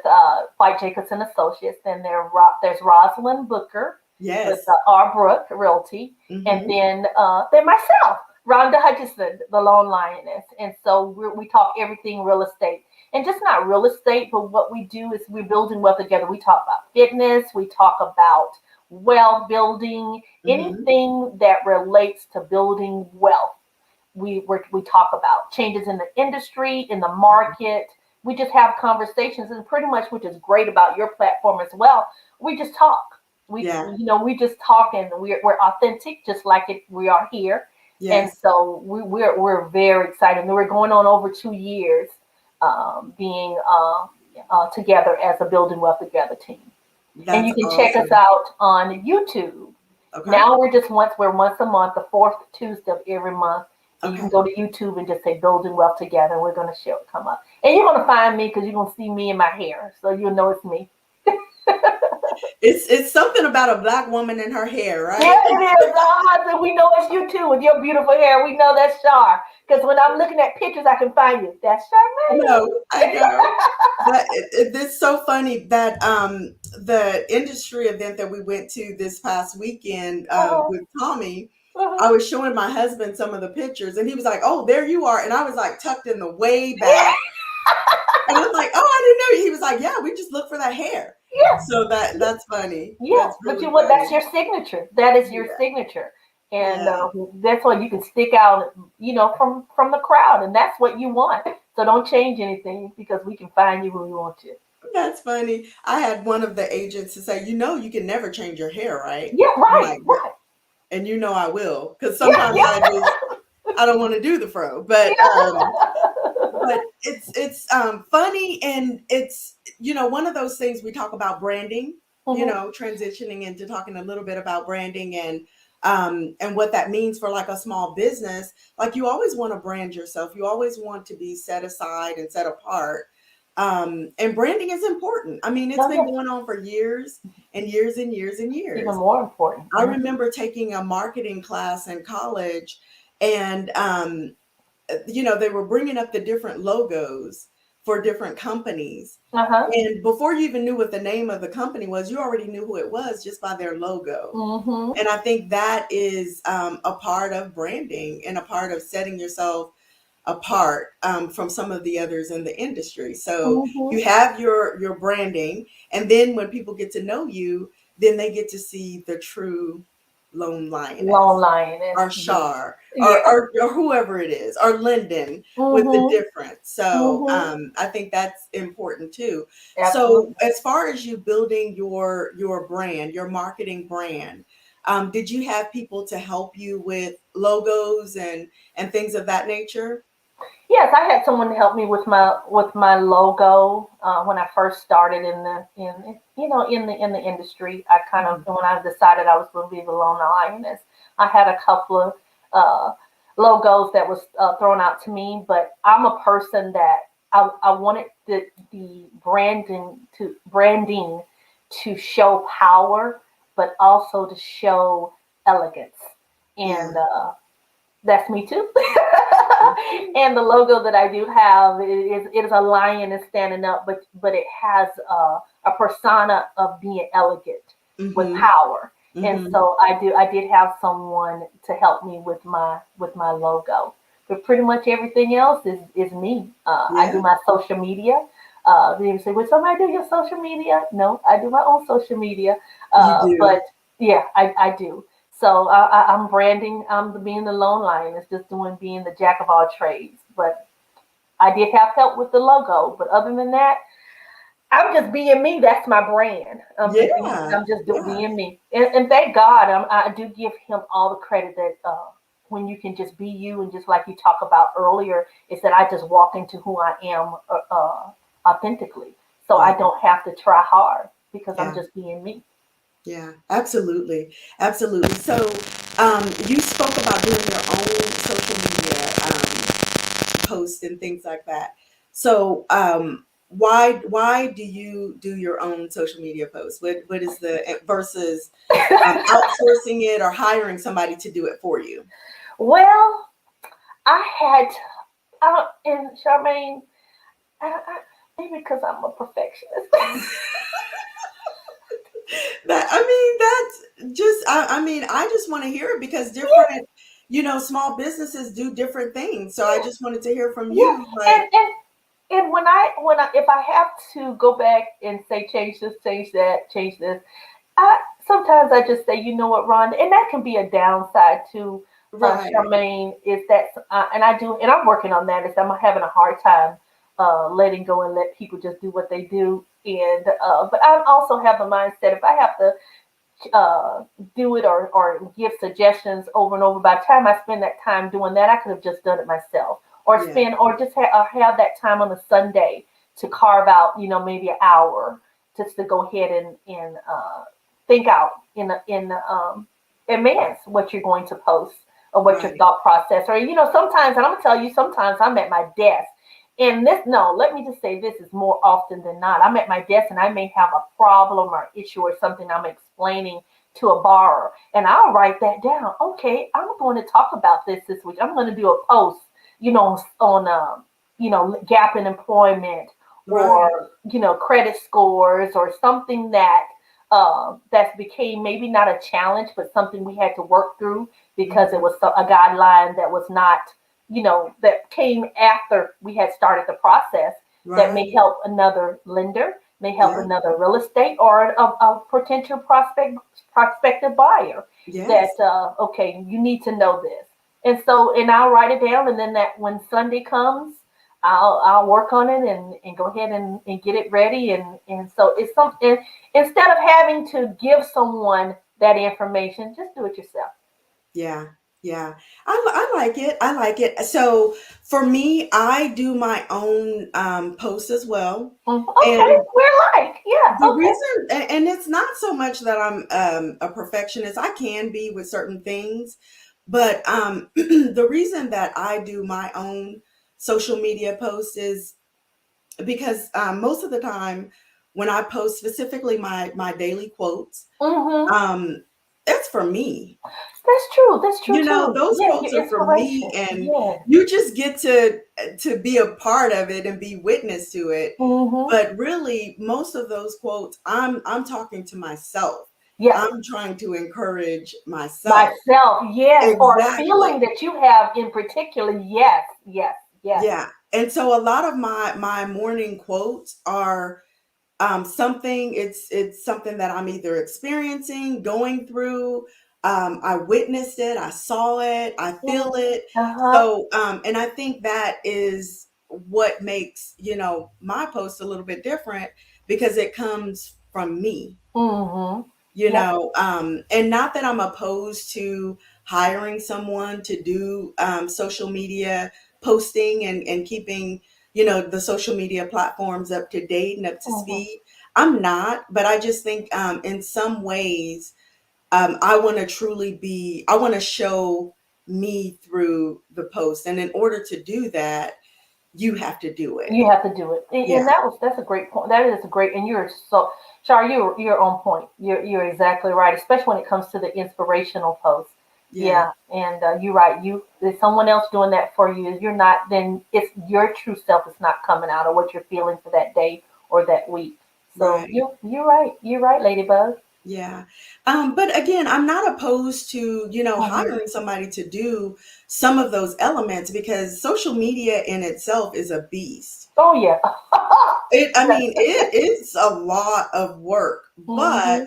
Speaker 2: White Jacobson Associates, and there's Rosalind Booker with
Speaker 1: yes.
Speaker 2: R. Brook Realty, and
Speaker 1: Hmm.
Speaker 2: then myself, Rhonda Hutchison, the Lone Lioness. And so we talk everything real estate. And just not real estate, but what we do is we're building wealth together. We talk about fitness, we talk about wealth building,
Speaker 1: Hmm.
Speaker 2: anything that relates to building wealth. We talk about changes in the industry, in the market. We just have conversations, and pretty much, which is great about your platform as well. We just talk. We
Speaker 1: Yeah.
Speaker 2: we just talk, and we're authentic, just like we are here. And
Speaker 1: Yes,
Speaker 2: so we're very excited. And we're going on over 2 years being together as a Building Wealth Together team. And
Speaker 1: that's
Speaker 2: you can check us
Speaker 1: awesome.
Speaker 2: out on YouTube.
Speaker 1: Okay.
Speaker 2: Now we're once a month, the fourth Tuesday of every month. And you can
Speaker 1: Okay.
Speaker 2: go to YouTube and just say Building Wealth Together. And we're going to show it come up. And you're going to find me because you're going to see me in my hair. So you'll know it's me.
Speaker 1: It's something about a black woman and her hair,
Speaker 2: Yeah,
Speaker 1: right?
Speaker 2: it is. And we know it's you too with your beautiful hair. We know that's Char. Because when I'm looking at pictures, I can find you. That's
Speaker 1: No, I
Speaker 2: Charmaine.
Speaker 1: know. But it's so funny that the industry event that we went to this past weekend
Speaker 2: Uh-huh,
Speaker 1: with Tommy,
Speaker 2: uh-huh.
Speaker 1: I was showing my husband some of the pictures, and he was like, "Oh, there you are," and I was like tucked in the way
Speaker 2: Yeah,
Speaker 1: back, and I'm like, "Oh, I didn't know." He was like, "Yeah, we just look for that hair."
Speaker 2: yeah,
Speaker 1: So that's funny.
Speaker 2: yeah.
Speaker 1: That's
Speaker 2: But
Speaker 1: really
Speaker 2: you what? That's
Speaker 1: funny.
Speaker 2: your signature. That is your
Speaker 1: Yeah,
Speaker 2: signature, and
Speaker 1: yeah.
Speaker 2: that's why you can stick out. From the crowd, and that's what you want. So don't change anything because we can find you when we want you.
Speaker 1: That's funny. I had one of the agents to say, you can never change your hair, right?
Speaker 2: Yeah,
Speaker 1: I'm
Speaker 2: right,
Speaker 1: like,
Speaker 2: right.
Speaker 1: and I will, because
Speaker 2: Yeah,
Speaker 1: sometimes I don't want to do the fro, but
Speaker 2: yeah.
Speaker 1: it's funny, and it's one of those things. We talk about branding,
Speaker 2: Mhm.
Speaker 1: transitioning into talking a little bit about branding, and what that means for like a small business. Like, you always want to brand yourself, you always want to be set aside and set apart, and branding is important. I mean, it's
Speaker 2: No,
Speaker 1: been
Speaker 2: yes,
Speaker 1: going on for years and years and years and
Speaker 2: even
Speaker 1: years.
Speaker 2: more important.
Speaker 1: I
Speaker 2: Mhm.
Speaker 1: remember taking a marketing class in college, and they were bringing up the different logos for different companies.
Speaker 2: Uh-huh.
Speaker 1: And before you even knew what the name of the company was, you already knew who it was just by their logo.
Speaker 2: Mhm.
Speaker 1: And I think that is a part of branding and a part of setting yourself apart from some of the others in the industry. So
Speaker 2: Mhm.
Speaker 1: you have your branding, and then when people get to know you, then they get to see the true lone
Speaker 2: Long
Speaker 1: lioness,
Speaker 2: lioness.
Speaker 1: or
Speaker 2: Yeah.
Speaker 1: Char, or,
Speaker 2: Yeah.
Speaker 1: or, or whoever it is, or Lyndon, with the
Speaker 2: Mhm.
Speaker 1: difference. So
Speaker 2: Mhm.
Speaker 1: I think that's important too. So
Speaker 2: Absolutely.
Speaker 1: as far as you building your brand, your marketing brand, did you have people to help you with logos and things of that nature?
Speaker 2: Yes, I had someone to help me with my logo when I first started in the industry. I kind of
Speaker 1: Mhm.
Speaker 2: when I decided I was going to be the lone lioness, I had a couple of uh, logos that was thrown out to me. But I'm a person that I wanted the branding to show power, but also to show elegance,
Speaker 1: Yeah.
Speaker 2: and that's me too. And the logo that I do have it is a lion is standing up, but it has a persona of being elegant with
Speaker 1: Mhm.
Speaker 2: power. And
Speaker 1: Mhm.
Speaker 2: so I did have someone to help me with my logo. But pretty much everything else is me. I do
Speaker 1: Yeah.
Speaker 2: my social media. People say, "Would somebody do your social media?" No, I do my own social media.
Speaker 1: You do.
Speaker 2: But yeah, I do. So I'm branding. I'm being the lone lion. It's just being the jack of all trades. But I did have help with the logo. But other than that, I'm just being me. That's my brand.
Speaker 1: Yeah.
Speaker 2: I'm just
Speaker 1: Yeah.
Speaker 2: being me. And thank God, I do give him all the credit that when you can just be you and just like you talked about earlier, is that I just walk into who I am authentically. So
Speaker 1: Yeah.
Speaker 2: I don't have to try hard because I'm
Speaker 1: Yeah.
Speaker 2: just being me.
Speaker 1: Yeah. Absolutely. Absolutely. So, you spoke about doing your own social media posts and things like that. So, why do you do your own social media posts? What is the versus outsourcing it or hiring somebody to do it for you?
Speaker 2: Well, I had and Charmaine, maybe because I'm a perfectionist.
Speaker 1: That I mean, that's just I mean, I just want to hear it because
Speaker 2: Yeah,
Speaker 1: different, small businesses do different things. So I
Speaker 2: yeah,
Speaker 1: just wanted to hear from
Speaker 2: yeah.
Speaker 1: you,
Speaker 2: And
Speaker 1: like,
Speaker 2: and and when I if I have to go back and say change this, change that, change this, I sometimes I just say, you know what, Ron, and that can be a downside to
Speaker 1: right.
Speaker 2: Charmaine is that, and I do, and I'm working on that. Is I'm having a hard time letting go and let people just do what they do, and but I also have the mindset if I have to. uh, do it or give suggestions over and over. By the time I spend that time doing that, I could have just done it myself, or
Speaker 1: Yeah.
Speaker 2: spend or just have that time on a Sunday to carve out, maybe an hour just to go ahead and think out in advance what you're going to post or what your
Speaker 1: Right.
Speaker 2: thought process. Or sometimes, and I'm gonna tell you, sometimes I'm at my desk. And this, no, let me just say this is more often than not. I'm at my desk and I may have a problem or issue or something I'm explaining to a borrower, and I'll write that down. Okay, I'm going to talk about this week. I'm going to do a post, on gap in employment,
Speaker 1: Right.
Speaker 2: or credit scores, or something that became maybe not a challenge, but something we had to work through because it
Speaker 1: Mhm.
Speaker 2: was a guideline that was not, that came after we had started the process, that may
Speaker 1: Right.
Speaker 2: help another lender, may help
Speaker 1: Yeah.
Speaker 2: another real estate, or a potential prospective buyer. That
Speaker 1: Yes.
Speaker 2: okay, you need to know this, and I'll write it down, and then that when Sunday comes, I'll work on it and go ahead and get it ready, and so it's something, instead of having to give someone that information, just do it yourself.
Speaker 1: Yeah, yeah. I like it. I like it. So for me, I do my own posts as well.
Speaker 2: Okay,
Speaker 1: And
Speaker 2: we're like, yeah,
Speaker 1: the
Speaker 2: okay.
Speaker 1: reason, and it's not so much that I'm a perfectionist. I can be with certain things, but the reason that I do my own social media posts is because most of the time when I post specifically my daily quotes,
Speaker 2: Mm-hmm.
Speaker 1: um, it's for me.
Speaker 2: That's true. That's true
Speaker 1: You know,
Speaker 2: too.
Speaker 1: those
Speaker 2: Yeah,
Speaker 1: quotes
Speaker 2: your
Speaker 1: are for me,
Speaker 2: inspiration.
Speaker 1: and
Speaker 2: Yeah.
Speaker 1: you just get to be a part of it and be witness to it.
Speaker 2: Mm-hmm.
Speaker 1: But really, most of those quotes, I'm talking to myself.
Speaker 2: Yes.
Speaker 1: I'm trying to encourage myself.
Speaker 2: Myself. Yes. Or a feeling
Speaker 1: Exactly.
Speaker 2: that you have in particular. Yes. Yes. Yes.
Speaker 1: Yeah. And so a lot of my morning quotes are something, it's something that I'm either experiencing, going through, I witnessed it, I saw it, I feel
Speaker 2: Mm-hmm.
Speaker 1: it.
Speaker 2: Uh-huh.
Speaker 1: So and I think that is what makes, my post a little bit different, because it comes from me.
Speaker 2: Mm-hmm. Yep.
Speaker 1: And not that I'm opposed to hiring someone to do social media posting and keeping, the social media platforms up to date and up to
Speaker 2: Mm-hmm.
Speaker 1: speed. I'm not, but I just think in some ways, I want to I want to show me through the post. And in order to do that, you have to do it.
Speaker 2: You have to do it, and
Speaker 1: Yeah.
Speaker 2: that's a great point. That is a great, and you're so, Char, you're on point. You're exactly right, especially when it comes to the inspirational posts.
Speaker 1: Yeah.
Speaker 2: Yeah, and you're right. If someone else doing that for you, you're not. Then it's your true self is not coming out, or what you're feeling for that day or that week. So
Speaker 1: Right.
Speaker 2: you're right. You're right, Ladybug.
Speaker 1: Yeah. But again, I'm not opposed to,
Speaker 2: Mm-hmm.
Speaker 1: hiring somebody to do some of those elements, because social media in itself is a beast.
Speaker 2: Oh yeah.
Speaker 1: I mean, it is a lot of work, but
Speaker 2: Mm-hmm.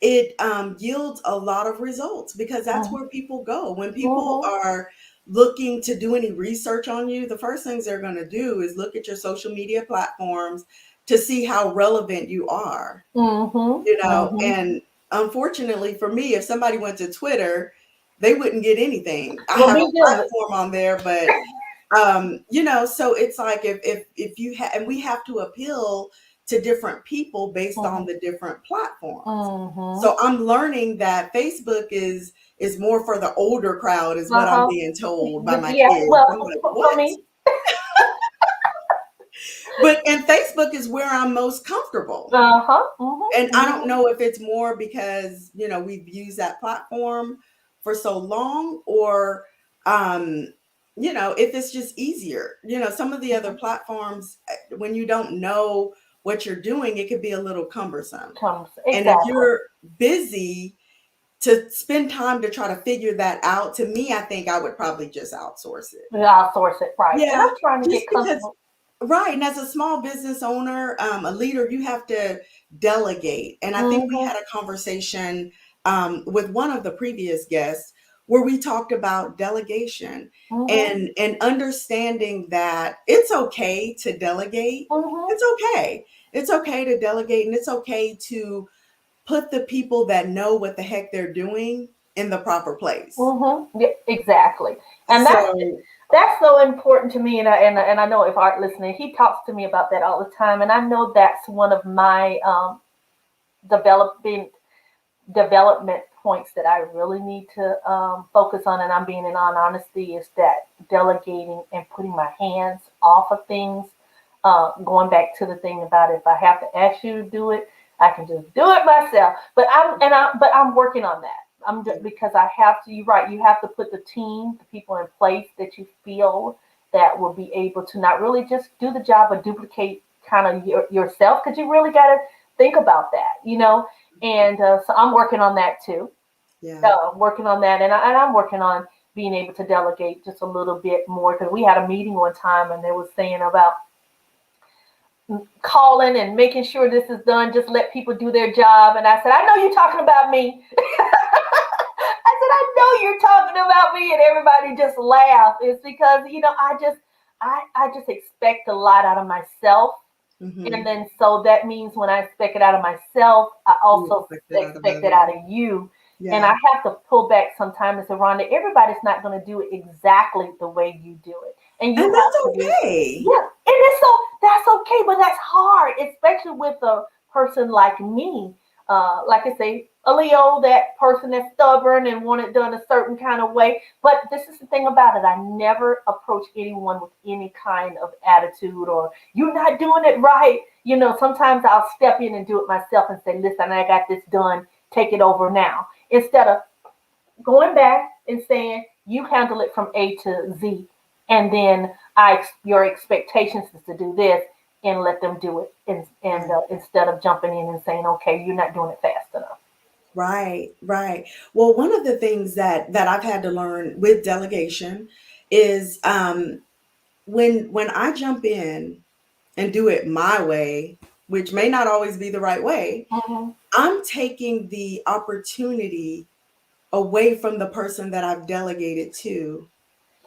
Speaker 1: it yields a lot of results, because that's
Speaker 2: Mm-hmm.
Speaker 1: where people go. When people
Speaker 2: Mm-hmm.
Speaker 1: are looking to do any research on you, the first things they're going to do is look at your social media platforms to see how relevant you are.
Speaker 2: Mm-hmm. Mm-hmm.
Speaker 1: And unfortunately for me, if somebody went to Twitter, they wouldn't get anything. I
Speaker 2: Well,
Speaker 1: have a
Speaker 2: me too.
Speaker 1: platform on there, but so it's like, if you have, and we have to appeal to different people based on
Speaker 2: Mm-hmm.
Speaker 1: the different platforms.
Speaker 2: Mm-hmm.
Speaker 1: So I'm learning that Facebook is more for the older crowd, is what I'm
Speaker 2: Uh-huh.
Speaker 1: being told by my
Speaker 2: Yeah.
Speaker 1: kids.
Speaker 2: Well,
Speaker 1: I'm like,
Speaker 2: for
Speaker 1: what?
Speaker 2: me.
Speaker 1: And Facebook is where I'm most comfortable.
Speaker 2: Uh-huh. Mm-hmm.
Speaker 1: And I don't
Speaker 2: Mm-hmm.
Speaker 1: know if it's more because, we've used that platform for so long, or um if it's just easier. Some of the other
Speaker 2: Mm-hmm.
Speaker 1: platforms, when you don't know what you're doing, it could be a little cumbersome.
Speaker 2: Comes
Speaker 1: And if
Speaker 2: exactly.
Speaker 1: you're busy to spend time to try to figure that out, to me, I think I would probably just outsource it.
Speaker 2: I'll source it right, and
Speaker 1: Yeah,
Speaker 2: I'm trying to
Speaker 1: just
Speaker 2: get
Speaker 1: because.
Speaker 2: comfortable.
Speaker 1: Right. And as a small business owner, a leader, you have to delegate. And I think we
Speaker 2: Mm-hmm.
Speaker 1: had a conversation with one of the previous guests where we talked about delegation,
Speaker 2: Mm-hmm.
Speaker 1: and understanding that it's okay to delegate.
Speaker 2: Mm-hmm.
Speaker 1: It's okay. It's okay to delegate, and it's okay to put the people that know what the heck they're doing in the proper place.
Speaker 2: Yeah, exactly. And
Speaker 1: So,
Speaker 2: that's so important to me. And I know if Art listening, he talks to me about that all the time. And I know that's one of my developing development points that I really need to focus on. And I'm being in all honesty is that delegating and putting my hands off of things. Going back to the thing about if I have to ask you to do it, I can just do it myself. But I'm working on that. Because I have to. You're right. You have to put the team, the people in place that you feel that will be able to not really just do the job, but duplicate kind of yourself. Because you really got to think about that. And so I'm working on that too.
Speaker 1: yeah.
Speaker 2: Working on that, and I'm working on being able to delegate just a little bit more because we had a meeting one time and they was saying about calling and making sure this is done. Just let people do their job. And I said, I know you're talking about me. I said, I know you're talking about me, and everybody just laughed. It's because I just expect a lot out of myself. And
Speaker 1: Hmm.
Speaker 2: then so that means when I expect it out of myself, I
Speaker 1: You
Speaker 2: also
Speaker 1: expect it out of
Speaker 2: expect it
Speaker 1: others.
Speaker 2: out of you. And I
Speaker 1: Yeah.
Speaker 2: have to pull back sometimes and say, Rhonda, everybody's not going to do it exactly the way you do it. And you
Speaker 1: And
Speaker 2: have
Speaker 1: that's
Speaker 2: to be,
Speaker 1: okay.
Speaker 2: yeah. And it's so that's okay, but that's hard, especially with a person like me. Like I say, a Leo, that person that's stubborn and want it done a certain kind of way. But this is the thing about it. I never approach anyone with any kind of attitude or you're not doing it right. Sometimes I'll step in and do it myself and say, listen, I got this done. Take it over now. Instead of going back and saying, you handle it from A to Z. And then your expectations is to do this and let them do it. And
Speaker 1: Right.
Speaker 2: instead of jumping in and saying, okay, you're not doing it fast enough.
Speaker 1: Right, right. Well, one of the things that I've had to learn with delegation is when I jump in and do it my way, which may not always be the right way,
Speaker 2: Mm-hmm.
Speaker 1: I'm taking the opportunity away from the person that I've delegated to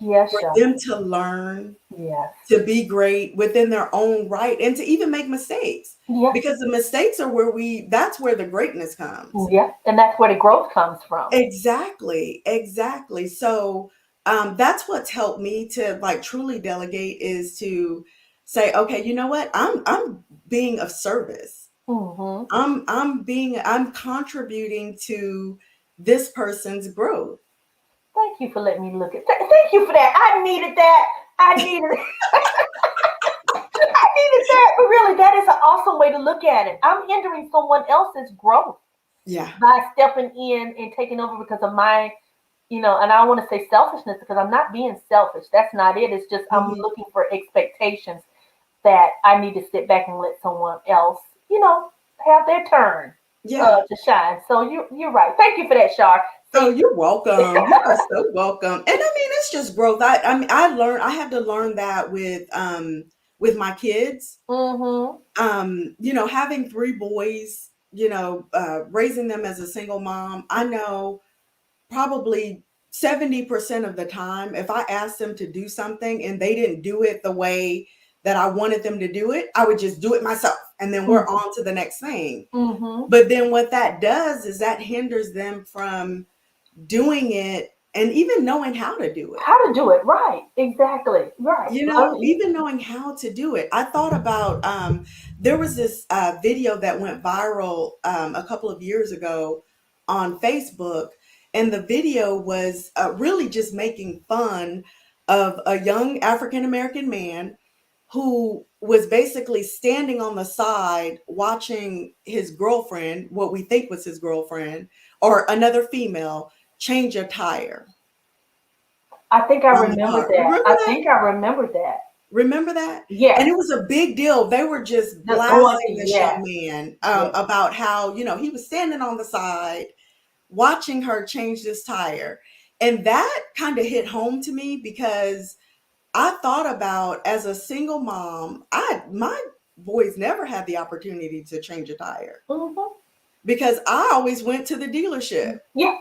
Speaker 2: Yes,
Speaker 1: for
Speaker 2: Char.
Speaker 1: them to learn
Speaker 2: Yes.
Speaker 1: to be great within their own right and to even make mistakes,
Speaker 2: Yes.
Speaker 1: because the mistakes are that's where the greatness comes.
Speaker 2: Yeah. And that's where the growth comes from.
Speaker 1: Exactly, exactly. So that's what's helped me to like truly delegate is to say, okay, you know what? I'm being of service.
Speaker 2: Mm-hmm.
Speaker 1: I'm contributing to this person's growth.
Speaker 2: Thank you for letting me look at that. Thank you for that. I needed that. I needed I needed that. But really, that is an awesome way to look at it. I'm hindering someone else's growth
Speaker 1: Yeah.
Speaker 2: by stepping in and taking over because of my, and I want to say selfishness because I'm not being selfish. That's not it. It's just I'm
Speaker 1: Hmm.
Speaker 2: looking for expectations that I need to sit back and let someone else, have their turn
Speaker 1: Yeah.
Speaker 2: to shine. So you're right. Thank you for that, Shar.
Speaker 1: Oh,
Speaker 2: See,
Speaker 1: you're welcome. You are so welcome. And I mean, it's just growth. I mean, I had to learn that with my kids.
Speaker 2: mm-hmm.
Speaker 1: Having three boys, raising them as a single mom, I know probably 70% of the time, if I asked them to do something and they didn't do it the way that I wanted them to do it, I would just do it myself. And then we're
Speaker 2: Mm-hmm.
Speaker 1: on to the next thing.
Speaker 2: Mm-hmm.
Speaker 1: But then what that does is that hinders them from doing it and even knowing how to do it.
Speaker 2: How to do it right? Exactly. Right. Learning.
Speaker 1: Even knowing how to do it. I thought about there was this video that went viral a couple of years ago on Facebook, and the video was really just making fun of a young African American man who was basically standing on the side watching his girlfriend, what we think was his girlfriend, or another female, change a tire
Speaker 2: I think I
Speaker 1: on the
Speaker 2: remember
Speaker 1: car.
Speaker 2: that.
Speaker 1: Remember
Speaker 2: I
Speaker 1: that?
Speaker 2: think I remember that.
Speaker 1: Remember that? And
Speaker 2: Yes.
Speaker 1: it was a big deal. They were just
Speaker 2: Just going.
Speaker 1: blasting this young
Speaker 2: Yes.
Speaker 1: man
Speaker 2: Yes.
Speaker 1: about how, he was standing on the side watching her change this tire. And that kind of hit home to me because I thought about as a single mom, my boys never had the opportunity to change a tire
Speaker 2: Mm-hmm.
Speaker 1: because I always went to the dealership.
Speaker 2: Yeah.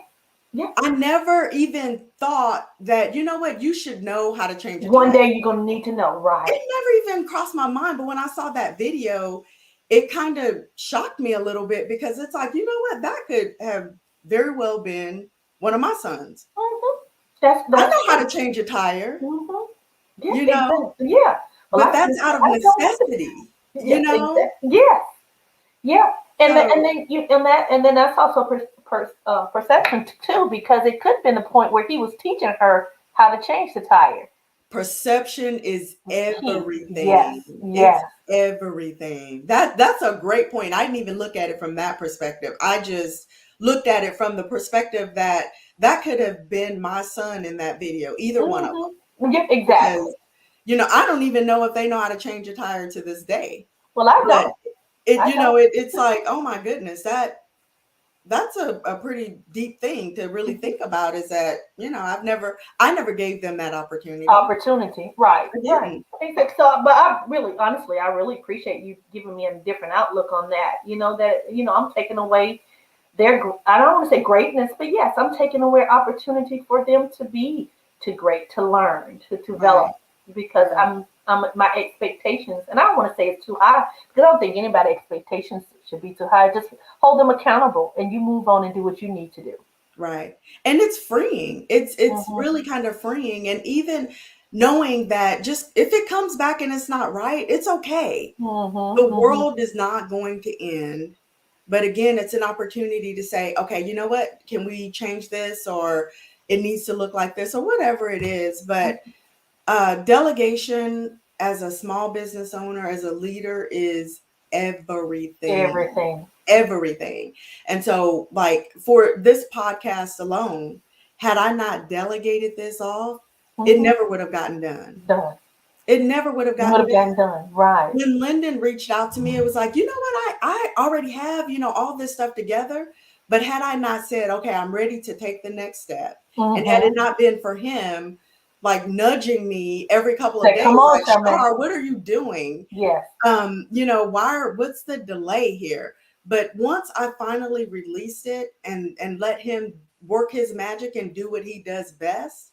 Speaker 2: Yeah.
Speaker 1: I never even thought that, you know what, you should know how to change a
Speaker 2: One
Speaker 1: tire.
Speaker 2: day you're gonna need to know. Right.
Speaker 1: It never even crossed my mind. But when I saw that video, it kind of shocked me a little bit because it's like, you know what, that could have very well been one of my sons.
Speaker 2: Mm-hmm.
Speaker 1: I
Speaker 2: That's
Speaker 1: know how
Speaker 2: true.
Speaker 1: to change a tire,
Speaker 2: Mm-hmm. Yeah,
Speaker 1: you know,
Speaker 2: exactly. Yeah. Well,
Speaker 1: but that's out of
Speaker 2: I don't have to.
Speaker 1: necessity,
Speaker 2: Yeah,
Speaker 1: you know?
Speaker 2: exactly. Yes. Yeah. And
Speaker 1: So
Speaker 2: then you and then that's also perception too, because it could have been the point where he was teaching her how to change the tire.
Speaker 1: perception is
Speaker 2: Key. Yes.
Speaker 1: everything. It's
Speaker 2: Yes.
Speaker 1: everything. That's a great point. I didn't even look at it from that perspective. I just looked at it from the perspective that that could have been my son in that video, either one of them.
Speaker 2: Mm-hmm. Yeah. Exactly.
Speaker 1: Because, I don't even know if they know how to change a tire to this day.
Speaker 2: Well, I
Speaker 1: But
Speaker 2: don't. I don't.
Speaker 1: it's like, oh my goodness, that's a pretty deep thing to really think about, is that, I never gave them that opportunity.
Speaker 2: Opportunity. Right.
Speaker 1: I
Speaker 2: Right.
Speaker 1: didn't.
Speaker 2: Exactly. So, but I really, honestly, I really appreciate you giving me a different outlook on that. I'm taking away I don't want to say greatness, but yes, I'm taking away opportunity for them to be too great, to learn, to develop,
Speaker 1: Right.
Speaker 2: because
Speaker 1: Right.
Speaker 2: I'm my expectations, and I don't want to say it's too high, because I don't think anybody's expectations should be too high. Just hold them accountable, and you move on and do what you need to do.
Speaker 1: Right. And it's freeing. It's
Speaker 2: Mhm.
Speaker 1: really kind of freeing. And even knowing that, just if it comes back and it's not right, it's okay.
Speaker 2: Mhm.
Speaker 1: The
Speaker 2: Mhm.
Speaker 1: world is not going to end. But again, it's an opportunity to say, okay, you know what? Can we change this, or it needs to look like this, or whatever it is. But delegation as a small business owner, as a leader, is everything.
Speaker 2: Everything
Speaker 1: Everything. And so, like, for this podcast alone, had I not delegated this off, it
Speaker 2: mhm.
Speaker 1: never would have gotten done.
Speaker 2: Done.
Speaker 1: It never would have
Speaker 2: It would
Speaker 1: gotten
Speaker 2: have
Speaker 1: done.
Speaker 2: gotten done. Right.
Speaker 1: When Lyndon reached out to me, it was like, you know what, I already have, all this stuff together. But had I not said, okay, I'm ready to take the next step, and had it
Speaker 2: Mhm.
Speaker 1: not been for him, like, nudging me every couple of
Speaker 2: Say,
Speaker 1: days,
Speaker 2: come on,
Speaker 1: like,
Speaker 2: Charmaine.
Speaker 1: Char, what are you doing?
Speaker 2: Yes.
Speaker 1: What's the delay here? But once I finally released it and let him work his magic and do what he does best,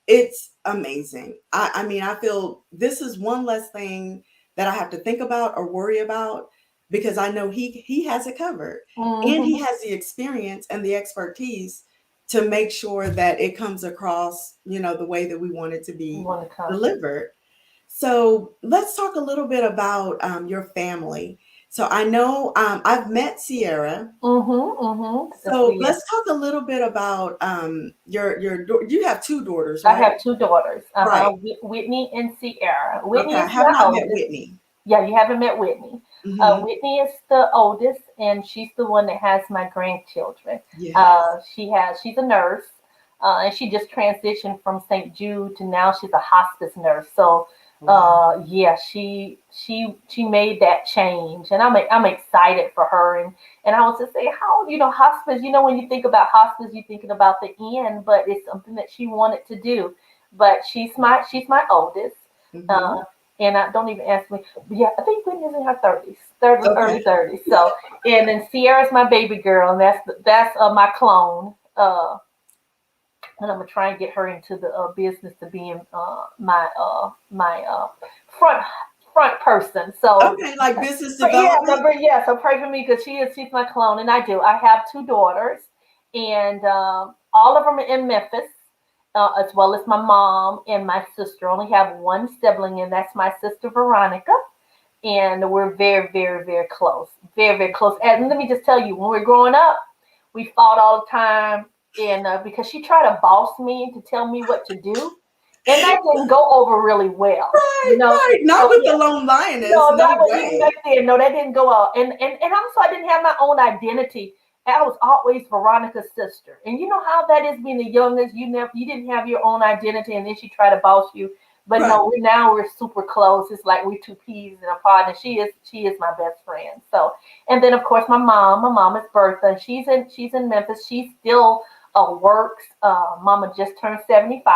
Speaker 1: it's amazing. I mean, I feel this is one less thing that I have to think about or worry about, because I know he has it covered, and he
Speaker 2: Mhm.
Speaker 1: has the experience and the expertise to make sure that it comes across, the way that we want it to
Speaker 2: You
Speaker 1: be
Speaker 2: want to come.
Speaker 1: delivered. So let's talk a little bit about your family. So I know, I've met Sierra.
Speaker 2: Mhm. Mhm.
Speaker 1: So
Speaker 2: Yes.
Speaker 1: let's talk a little bit about you have two daughters,
Speaker 2: I
Speaker 1: right?
Speaker 2: have two daughters.
Speaker 1: Right.
Speaker 2: Whitney and Sierra.
Speaker 1: Okay.
Speaker 2: Whitney
Speaker 1: I
Speaker 2: is
Speaker 1: have
Speaker 2: my
Speaker 1: not met
Speaker 2: oldest.
Speaker 1: Whitney.
Speaker 2: Yeah, you haven't met Whitney.
Speaker 1: Hmm.
Speaker 2: Whitney is the oldest, and she's the one that has my grandchildren.
Speaker 1: Yes.
Speaker 2: She's a nurse, and she just transitioned from St. Jude to now she's a hospice nurse. So,
Speaker 1: Wow.
Speaker 2: yeah, she made that change, and I'm excited for her. And I was just saying, how, hospice. When you think about hospice, you're thinking about the end, but it's something that she wanted to do. But she's my oldest.
Speaker 1: Hmm.
Speaker 2: Uh, and I don't even ask me. But yeah, I think Whitney's in her 30s, 30,
Speaker 1: Okay.
Speaker 2: early 30s. So, and then Sierra's my baby girl, and that's my clone. And I'm gonna try and get her into the business to being my front person. So,
Speaker 1: Okay. Like business
Speaker 2: but yeah,
Speaker 1: development.
Speaker 2: so pray for me because she's my clone, and I do. I have two daughters, and all of them are in Memphis, as well as my mom and my sister. I only have one sibling, and that's my sister Veronica, and we're very, very, very close, very, very close. And let me just tell you, when we were growing up, we fought all the time, and because she tried to boss me to tell me what to do, and that didn't go over really well,
Speaker 1: Right. Right. Not
Speaker 2: So
Speaker 1: with
Speaker 2: yeah,
Speaker 1: the lone lioness.
Speaker 2: no,
Speaker 1: No
Speaker 2: that was even
Speaker 1: way.
Speaker 2: back then. No, that didn't go out. And also I didn't have my own identity. I was always Veronica's sister. And you know how that is being the youngest. You didn't have your own identity, and then she tried to boss you. But
Speaker 1: Right.
Speaker 2: no, we're super close. It's like we're two peas in a pod, and she is my best friend. So, and then of course my mom is Bertha. She's in Memphis. She still works. Mama just turned 75,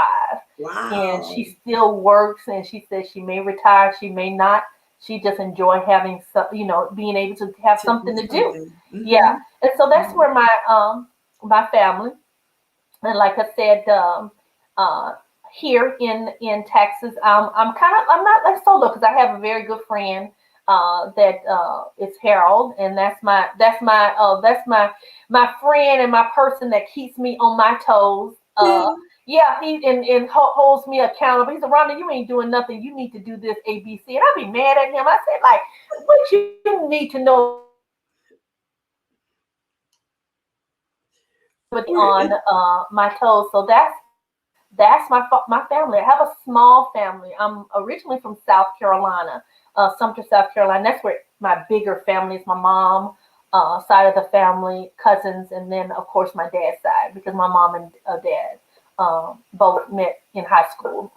Speaker 2: and
Speaker 1: Wow.
Speaker 2: she still works. And she says she may retire, she may not. She just enjoy having some, being able to have
Speaker 1: To do
Speaker 2: something to do.
Speaker 1: something.
Speaker 2: Yeah,
Speaker 1: Hmm.
Speaker 2: and so that's where my family, and like I said, uh, here in Texas, I'm not like solo because I have a very good friend. that it's Harold, and that's my friend and my person that keeps me on my toes.
Speaker 1: Yeah.
Speaker 2: Yeah, he holds me accountable. He said, Rhonda, you ain't doing nothing. You need to do this A, B, C. And I be mad at him. I said, like, what you need to know about me is I don't do nothing
Speaker 1: We're
Speaker 2: on my toes. So that's my family. I have a small family. I'm originally from South Carolina, Sumter, South Carolina. That's where my bigger family is. My mom side of the family, cousins, and then of course my dad's side because my mom and dad both met in high school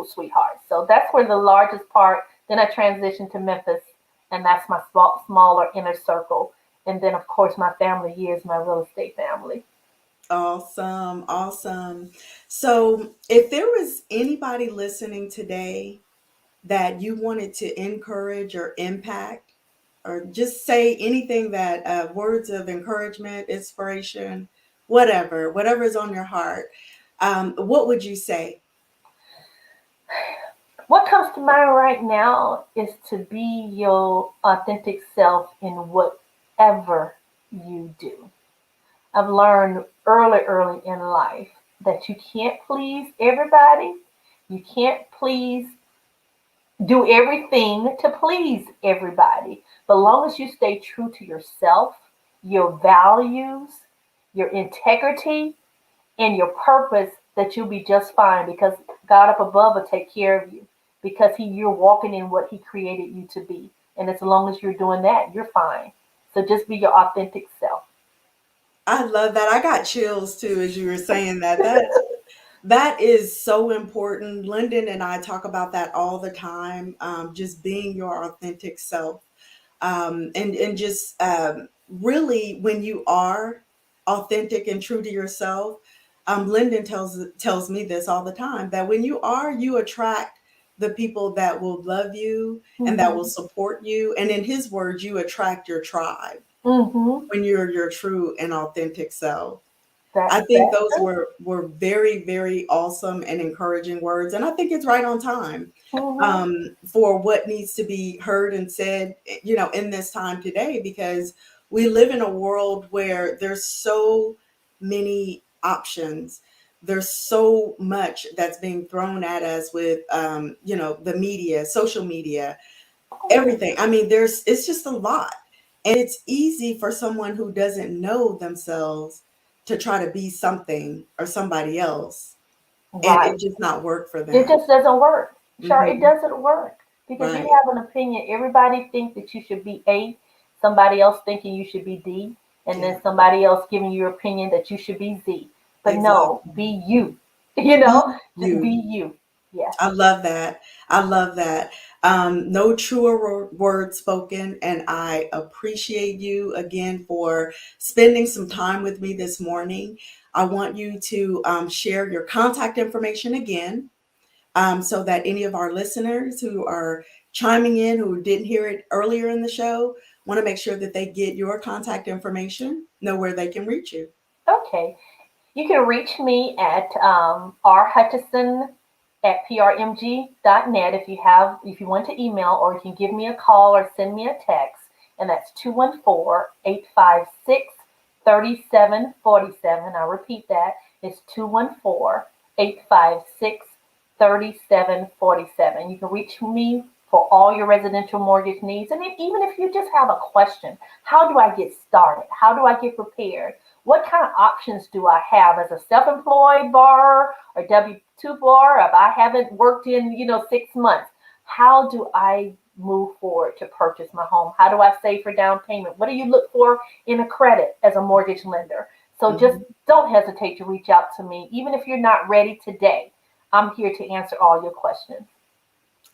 Speaker 2: sweethearts. So that's where the largest part. Then I transitioned to Memphis, and that's my smaller inner circle. And then of course my family here is my real estate family.
Speaker 1: awesome. Awesome. So, if there was anybody listening today that you wanted to encourage or impact, or just say anything that words of encouragement, inspiration, whatever is on your heart, what would you say?
Speaker 2: What comes to mind right now is to be your authentic self in whatever you do. I've learned early in life that you can't please everybody. You can't please do everything to please everybody. But long as you stay true to yourself, your values, your integrity, and your purpose, that you'll be just fine because God up above will take care of you because you're walking in what He created you to be. And as long as you're doing that, you're fine. So just be your authentic self.
Speaker 1: I love that. I got chills too as you were saying that. That is so important. Lyndon and I talk about that all the time. Just being your authentic self, and just really when you are authentic and true to yourself. Lyndon tells me this all the time that when you are, you attract the people that will love you and that will
Speaker 2: Mm-hmm.
Speaker 1: support you. And in his words, you attract your tribe
Speaker 2: Mm-hmm.
Speaker 1: when you're your true and authentic self. I think
Speaker 2: That's
Speaker 1: those
Speaker 2: true.
Speaker 1: were very, very awesome and encouraging words, and I think it's right on time
Speaker 2: Mm-hmm.
Speaker 1: for what needs to be heard and said, in this time today, because we live in a world where there's so many options. There's so much that's being thrown at us with, the media, social media,
Speaker 2: Oh,
Speaker 1: everything. I mean, it's just a lot. And it's easy for someone who doesn't know themselves to try to be something or somebody else and
Speaker 2: right.
Speaker 1: it just not work for
Speaker 2: It
Speaker 1: them.
Speaker 2: just doesn't work. Sure, it
Speaker 1: Hmm.
Speaker 2: doesn't work because you
Speaker 1: Right.
Speaker 2: have an opinion. Everybody thinks that you should be A, somebody else thinking you should be D, and
Speaker 1: Yeah.
Speaker 2: then somebody else giving your opinion that you should be Z. But no,
Speaker 1: Exactly.
Speaker 2: be you. You
Speaker 1: Be
Speaker 2: know, just be
Speaker 1: you.
Speaker 2: you. Yes.
Speaker 1: I love that. I love that. No truer word spoken. And I appreciate you again for spending some time with me this morning. I want you to share your contact information again, so that any of our listeners who are chiming in who didn't hear it earlier in the show want to make sure that they get your contact information, know where they can reach you.
Speaker 2: Okay. You can reach me at rhutchison at prmg.net if you want to email, or you can give me a call or send me a text, and that's 214-856-3747. I'll repeat that. It's 214-856-3747. You can reach me for all your residential mortgage needs. And even if you just have a question, how do I get started? How do I get prepared? What kind of options do I have as a self-employed borrower or W-2 borrower if I haven't worked in, 6 months? How do I move forward to purchase my home? How do I save for down payment? What do you look for in a credit as a mortgage lender? So just
Speaker 1: Mhm.
Speaker 2: don't hesitate to reach out to me. Even if you're not ready today, I'm here to answer all your questions.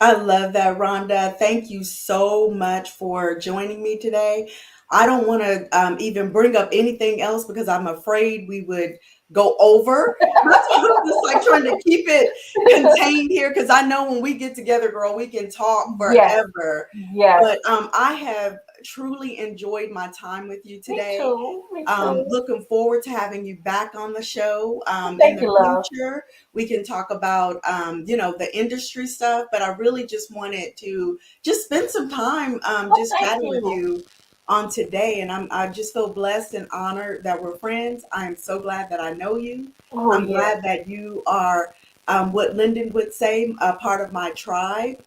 Speaker 1: I love that, Rhonda. Thank you so much for joining me today. I don't want to even bring up anything else because I'm afraid we would go over. That's why I'm just like trying to keep it contained here because I know when we get together, girl, we can talk
Speaker 2: Yes,
Speaker 1: forever.
Speaker 2: yes.
Speaker 1: But I have truly enjoyed my time with you
Speaker 2: Me
Speaker 1: today.
Speaker 2: too. Me too.
Speaker 1: Looking forward to having you back on the show in
Speaker 2: Thank
Speaker 1: the
Speaker 2: you, love.
Speaker 1: future. We can talk about, the industry stuff, but I really just wanted to just spend some time
Speaker 2: Oh,
Speaker 1: just
Speaker 2: thank
Speaker 1: chatting with
Speaker 2: you.
Speaker 1: you on today. And I just feel blessed and honored that we're friends. I am so glad that I know you.
Speaker 2: Oh,
Speaker 1: I'm
Speaker 2: yes.
Speaker 1: glad that you are, what Lyndon would say, a part of my tribe.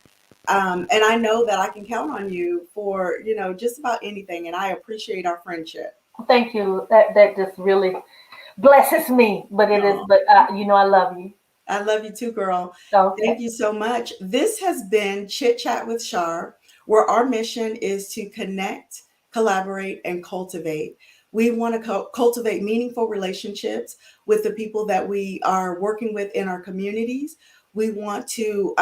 Speaker 1: And I know that I can count on you for, just about anything. And I appreciate our friendship.
Speaker 2: Thank you. That just really blesses me. But it is.
Speaker 1: Oh,
Speaker 2: But I love you.
Speaker 1: I love you too, girl. Thank
Speaker 2: Okay.
Speaker 1: you so much. This has been Chit Chat with Char, where our mission is to connect, collaborate, and cultivate. We want to cultivate meaningful relationships with the people that we are working with in our communities. We want to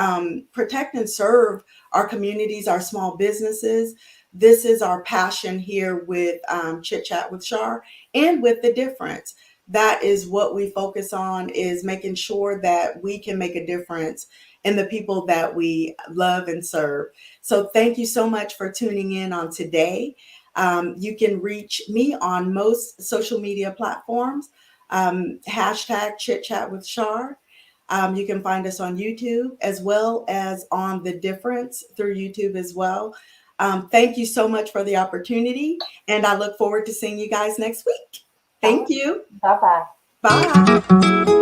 Speaker 1: protect and serve our communities, our small businesses. This is our passion here with Chit Chat with Char and with the difference. That is what we focus on, is making sure that we can make a difference in the people that we love and serve. So thank you so much for tuning in on today. You can reach me on most social media platforms, hashtag chit chat with Char. You can find us on YouTube as well as on The Difference through YouTube as well. Thank you so much for the opportunity, and I look forward to seeing you guys next week.
Speaker 2: All
Speaker 1: Thank
Speaker 2: right.
Speaker 1: you.
Speaker 2: Bye bye.
Speaker 1: Bye.